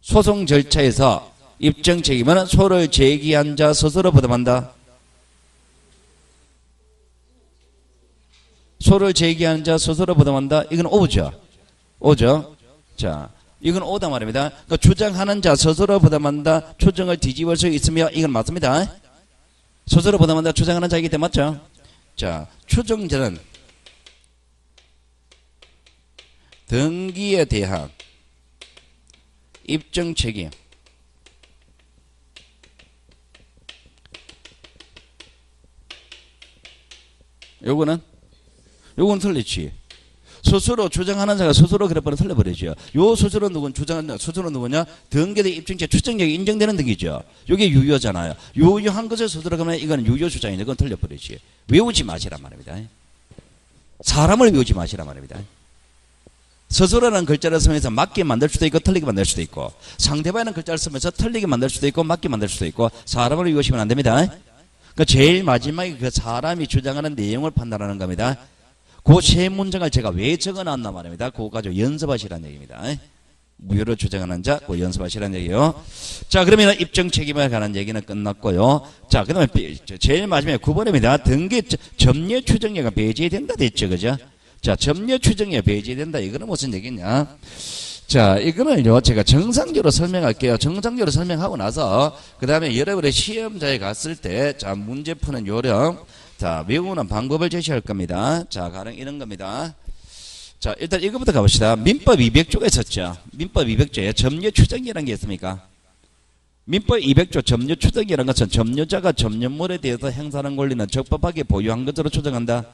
소송 절차에서 입증 책임은 소를 제기한 자 스스로 부담한다. 소를 제기한 자 스스로 부담한다. 이건 오죠. 자, 이건 오다 말입니다. 그러니까 주장하는 자 스스로 부담한다. 추정을 뒤집을 수 있으며 이건 맞습니다. 스스로 부담한다. 주장하는 자이기 때문에 맞죠? 자, 추정자는 등기에 대한 입증 책임. 요건 틀리지. 스스로 주장하는 자가 스스로 그래버려 틀려버리죠. 요 스스로 누군 주장하는 스스로 누구냐? 등기의 입증자 추정력이 인정되는 등기죠. 요게 유효잖아요. 유효한 것을 스스로 그러면 이건 유효 주장인데 그건 틀려버리지. 외우지 마시란 말입니다. 사람을 외우지 마시란 말입니다. 스스로라는 글자를 쓰면서 맞게 만들 수도 있고 틀리게 만들 수도 있고 상대방이라는 글자를 쓰면서 틀리게 만들 수도 있고 맞게 만들 수도 있고 사람을 외우시면 안 됩니다. 그러니까 제일 마지막에 그 사람이 주장하는 내용을 판단하는 겁니다. 그 세 문장을 제가 왜 적어놨나 말입니다. 그거 가지고 연습하시라는 얘기입니다. 무효로 주장하는 자, 그거 연습하시라는 얘기요. 자, 그러면 입증 책임에 관한 얘기는 끝났고요. 자, 그 다음에 제일 마지막에 9번입니다. 등기 점유 추정료가 배제된다 됐죠, 그죠? 자, 점유 추정료가 배제된다. 이거는 무슨 얘기냐? 자, 이거는요, 제가 정상적으로 설명할게요. 정상적으로 설명하고 나서, 그 다음에 여러분의 시험자에 갔을 때, 자, 문제 푸는 요령, 자, 외우는 방법을 제시할 겁니다. 자, 가령 이런 겁니다. 자, 일단 이거부터 가봅시다. 민법 200조가 있었죠. 민법 200조에 점유 추정이라는 게 있습니까? 민법 200조 점유 추정이라는 것은 점유자가 점유물에 대해서 행사하는 권리는 적법하게 보유한 것으로 추정한다.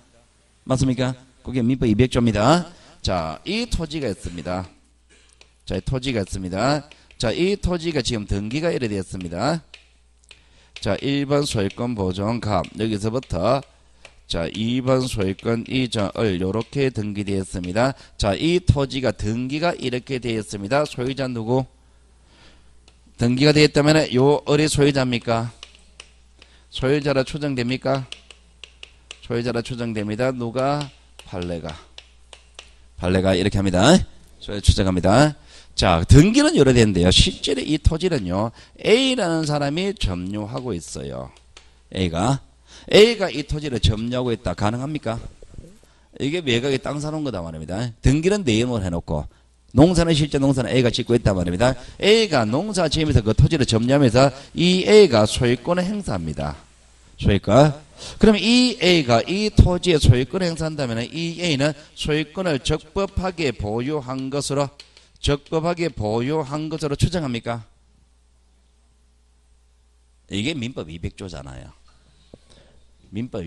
맞습니까? 그게 민법 200조입니다. 자, 이 토지가 있습니다. 자, 이 토지가 있습니다. 자, 이 토지가 지금 등기가 이래 되었습니다. 자, 1번 소유권 보존 갑 여기서부터 자, 2번 소유권 이전을 요렇게 등기되었습니다. 자, 이 토지가 등기가 이렇게 되었습니다. 소유자 누구? 등기가 되었다면 요 을이 소유자입니까? 소유자라 추정됩니까? 소유자라 추정됩니다. 누가? 판례가 이렇게 합니다. 소유 추정합니다. 자, 등기는 요래 되는데요. 실제로 이 토지는요, A라는 사람이 점유하고 있어요. A가 이 토지를 점유하고 있다. 가능합니까? 이게 외곽에 땅 사놓은 거다 말입니다. 등기는 내용을 해놓고, 농사는 실제 농사는 A가 짓고 있단 말입니다. A가 농사 지으면서 그 토지를 점유하면서 이 A가 소유권을 행사합니다. 소유권. 그럼 이 A가 이 토지의 소유권을 행사한다면 이 A는 소유권을 적법하게 보유한 것으로 추정합니까? 이게 민법 200조잖아요. 민법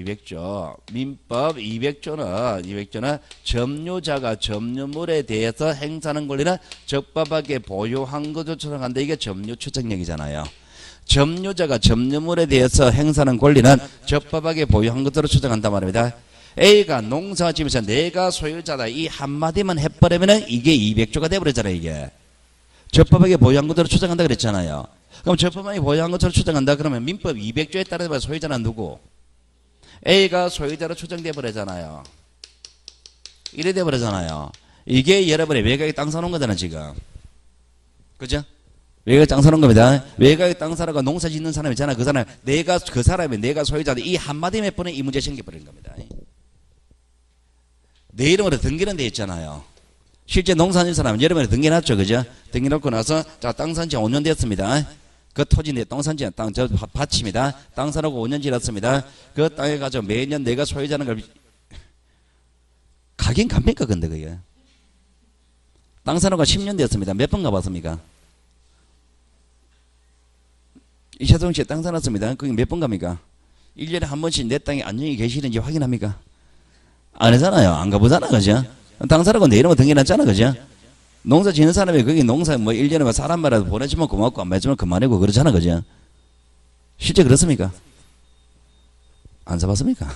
200조는 점유자가 점유물에 대해서 행사하는 권리는 적법하게 보유한 것으로 추정한다. 이게 점유 추정력이잖아요. 점유자가 점유물에 대해서 행사하는 권리는 적법하게 보유한 것으로 추정한단 말입니다. A가 농사 지면서 내가 소유자다 이 한마디만 해버리면 이게 200조가 돼버렸잖아요. 이게 적법하게 보유한 것으로 추정한다 그랬잖아요. 그럼 적법하게 보유한 것으로 추정한다 그러면 민법 200조에 따라서 소유자는 누구? A가 소유자로 추정돼 버리잖아요. 이래 돼 버리잖아요. 이게 여러분의 외곽에 땅 사놓은 거잖아 지금. 그죠? 외곽에 땅 사놓은 겁니다. 외곽에 땅 사라가 농사 짓는 사람 있잖아. 그 사람이 내가 소유자다 이 한마디 몇 번에 이 문제 생겨버린 겁니다. 내 이름으로 등기는 돼 있잖아요. 실제 농사 짓는 사람은 여러분이 등기해놨죠. 그죠? 등기해놓고 나서 자, 땅 산지 5년 됐습니다. 그 토지 내 땅 산지 땅 저 밭입니다. 땅 사놓고 5년 지났습니다. 그 땅에 가서 매년 내가 소유자는 걸 가긴 갑니까 근데 그게? 땅 사놓고 10년 됐습니다. 몇 번 가봤습니까? 이샤동 씨 땅 사놨습니다. 그게 몇 번 갑니까? 1년에 한 번씩 내 땅에 안녕히 계시는지 확인합니까? 안 하잖아요. 안 가보잖아. 그죠? 땅 사라고 내 이름을 등기해놨잖아. 그죠? 농사 지는 사람이 거기 농사 뭐 1년에 사람 말라도 보내주면 고맙고 안 보내주면 그만이고 그러잖아. 그죠? 실제 그렇습니까? 안 사봤습니까?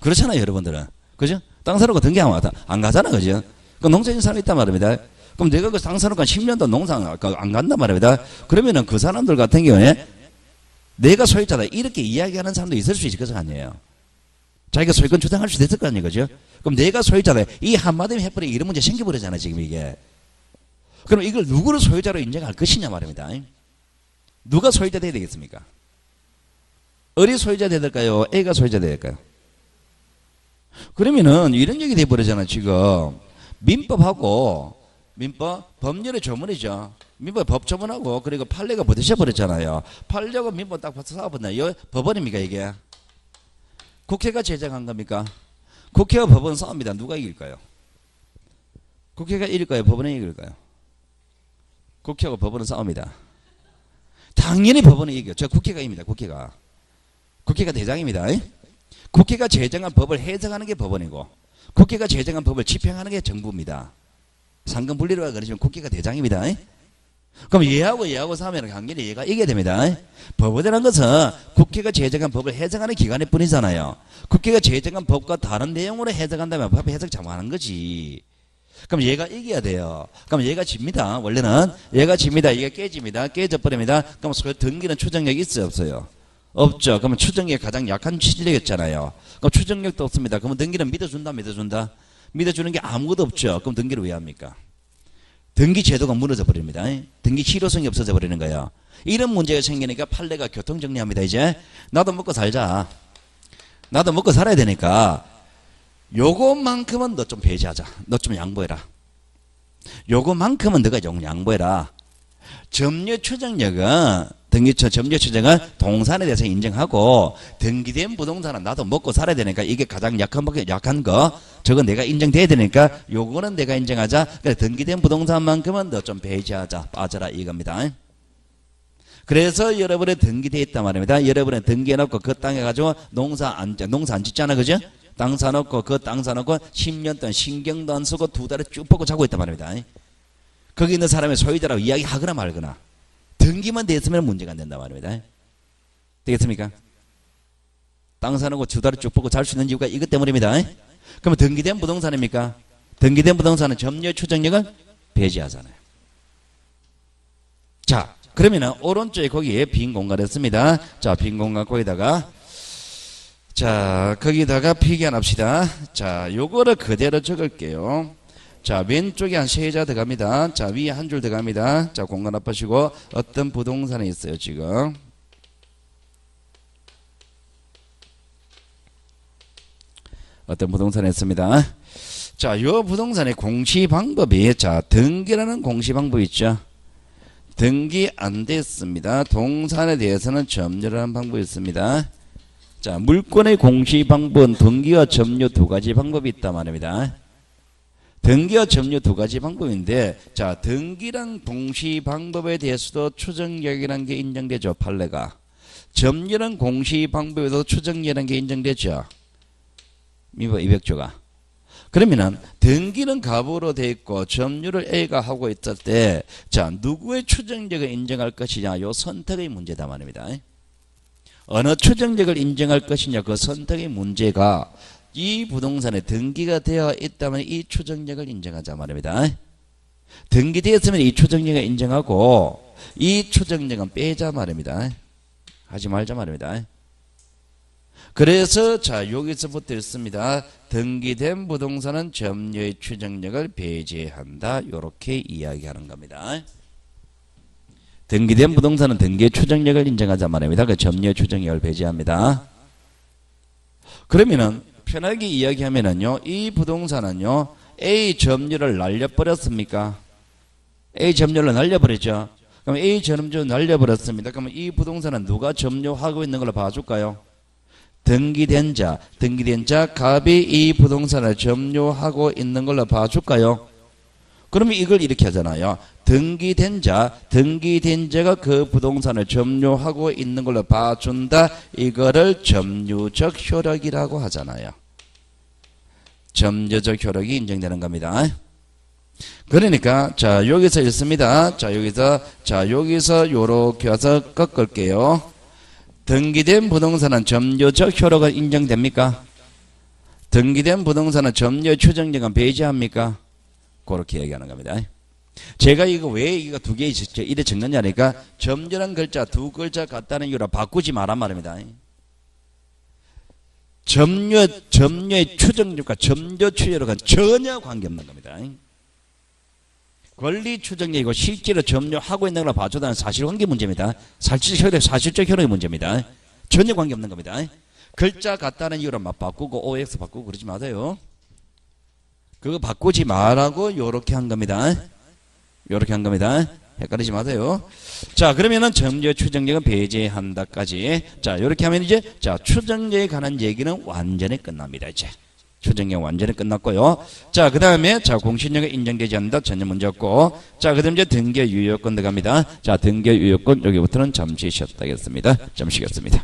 그렇잖아요. 여러분들은. 그죠? 땅 사라고 등기하면 안 가잖아. 그죠? 그 농사 지는 사람이 있단 말입니다. 그럼 내가 그 땅 사놓고 10년도 농사 안 간단 말입니다. 그러면은 그 사람들 같은 경우에 내가 소유자다 이렇게 이야기하는 사람도 있을 수 있을 것 아니에요. 자기가 소유권 주장할 수도 있을 거 아니에요. 그죠? 그럼 내가 소유자다. 이 한마디면 해버리면 이런 문제 생겨버리잖아, 지금 이게. 그럼 이걸 누구를 소유자로 인정할 것이냐 말입니다. 누가 소유자 돼야 되겠습니까? 을이 소유자 돼야 될까요? A가 소유자 돼야 될까요? 그러면은 이런 얘기 돼버리잖아, 지금. 민법하고 민법 법률의 조문이죠. 민법 법 조문하고 그리고 판례가 부딪혀 버렸잖아요. 판례하고 민법 딱 싸워본다. 이거 법원입니까 이게? 국회가 제정한 겁니까? 국회와 법원 싸웁니다. 누가 이길까요? 국회가 이길까요? 법원이 이길까요? 국회하고 법원은 싸웁니다. 당연히 법원이 이겨요. 저 국회가 입니다. 국회가 대장입니다. 국회가 제정한 법을 해석하는 게 법원이고 국회가 제정한 법을 집행하는 게 정부입니다. 상근분리로 그러시면 국회가 대장입니다. 그럼 얘하고 싸우면 당연히 얘가 이겨야 됩니다. 법원이라는 것은 국회가 제정한 법을 해석하는 기관일 뿐이잖아요. 국회가 제정한 법과 다른 내용으로 해석한다면 법 해석 잘못하는 거지. 그럼 얘가 이겨야 돼요. 그럼 얘가 집니다. 원래는 얘가 집니다. 얘가 깨집니다. 깨져버립니다. 그럼 등기는 추정력이 있어요 없어요? 없죠. 그러면 추정력이 가장 약한 실력이었잖아요. 그럼 추정력도 없습니다. 그러면 등기는 믿어준다 믿어주는 게 아무것도 없죠. 그럼 등기를 왜 합니까? 등기 제도가 무너져 버립니다. 등기 실효성이 없어져 버리는 거예요. 이런 문제가 생기니까 판례가 교통정리합니다. 이제 나도 먹고 살자. 나도 먹고 살아야 되니까 요것만큼은 너 좀 배제하자. 너 좀 양보해라. 요것만큼은 너가 좀 양보해라. 점유 추정력은 점유 추정은 동산에 대해서 인정하고 등기된 부동산은 나도 먹고 살아야 되니까 이게 가장 약한 거 저건 내가 인정돼야 되니까 요거는 내가 인정하자. 그래 등기된 부동산만큼은 너 좀 배제하자. 빠져라 이겁니다. 그래서 여러분의 등기돼 있단 말입니다. 여러분의 등기해놓고 그 땅에 가지고 농사 안 짓잖아 그죠? 땅 사놓고 그 땅 사놓고 10년 동안 신경도 안 쓰고 2달에 쭉 뻗고 자고 있단 말입니다. 거기 있는 사람의 소유자라고 이야기하거나 말거나 등기만 돼 있으면 문제가 안 된단 말입니다. 되겠습니까? 땅 사놓고 2달에 쭉 뻗고 잘 수 있는 이유가 이것 때문입니다. 그러면 등기된 부동산입니까? 등기된 부동산은 점유의 추정력을 배제하잖아요. 자 그러면은 오른쪽에 거기에 빈 공간 했습니다. 자 빈 공간 거기다가 자 거기다가 필기합시다. 자 요거를 그대로 적을게요. 자 왼쪽에 한 3자 들어갑니다. 자 위에 한 줄 들어갑니다. 자 공간 합하시고 어떤 부동산에 있어요 지금. 어떤 부동산에 있습니다. 자 요 부동산의 공시 방법이 자 등기라는 공시 방법이 있죠. 등기 안 됐습니다. 동산에 대해서는 점유라는 방법이 있습니다. 자 물권의 공시 방법은 등기와 점유 2가지 방법이 있단 말입니다. 등기와 점유 2가지 방법인데 자 등기란 공시 방법에 대해서도 추정력이라는 게 인정되죠. 판례가. 점유란 공시 방법에도 추정력이라는 게 인정되죠. 민법 200조가. 그러면은 등기는 갑으로 돼 있고 점유를 A가 하고 있을 때 자 누구의 추정력을 인정할 것이냐 요 선택의 문제다 말입니다. 어느 추정력을 인정할 것이냐 그 선택의 문제가 이 부동산에 등기가 되어 있다면 이 추정력을 인정하자 말입니다. 등기되었으면 이 추정력을 인정하고 이 추정력은 빼자 말입니다. 하지 말자 말입니다. 그래서 자 여기서부터 있습니다. 등기된 부동산은 점유의 추정력을 배제한다. 이렇게 이야기하는 겁니다. 등기된 부동산은 등기의 추정력을 인정하자 말입니다. 그 점유의 추정력을 배제합니다. 그러면은 편하게 이야기하면은요, 이 부동산은요, A 점유를 날려버렸습니까? A 점유를 날려버렸죠. 그럼 A 점유를 날려버렸습니다. 그러면 이 부동산은 누가 점유하고 있는 걸로 봐줄까요? 등기된 자 갑이 이 부동산을 점유하고 있는 걸로 봐줄까요? 그러면 이걸 이렇게 하잖아요. 등기된 자가 그 부동산을 점유하고 있는 걸로 봐준다. 이거를 점유적 효력이라고 하잖아요. 점유적 효력이 인정되는 겁니다. 그러니까 자 여기서 있습니다. 자 여기서 요렇게 와서 꺾을게요. 등기된 부동산은 점유적 효력은 인정됩니까? 등기된 부동산은 점유의 추정력은 배제합니까? 그렇게 얘기하는 겁니다. 제가 이거 왜 이거 2개 이래 적느냐니까 점유란 글자 2글자 같다는 이유로 바꾸지 말란 말입니다. 점유의 추정력과 점유 추정력은 전혀 관계없는 겁니다. 권리 추정력이고 실제로 점유하고 있는 걸 봐줘다는 사실관계 문제입니다. 사실적 효력의 문제입니다. 전혀 관계없는 겁니다. 글자 같다는 이유로 막 바꾸고 OX 바꾸고 그러지 마세요. 그거 바꾸지 말라고 요렇게 한 겁니다. 요렇게 한 겁니다. 헷갈리지 마세요. 자, 그러면은 점유의 추정력은 배제한다까지. 자, 요렇게 하면 이제, 자, 추정력에 관한 얘기는 완전히 끝납니다, 이제. 추정력 완전히 끝났고요. 자, 그 다음에, 자, 공신력이 인정되지 않는다. 전혀 문제없고. 자, 그 다음 이제 등기 유효권 들어갑니다. 자, 등기 유효권, 여기부터는 잠시 쉬었다 하겠습니다. 좀 쉬겠습니다.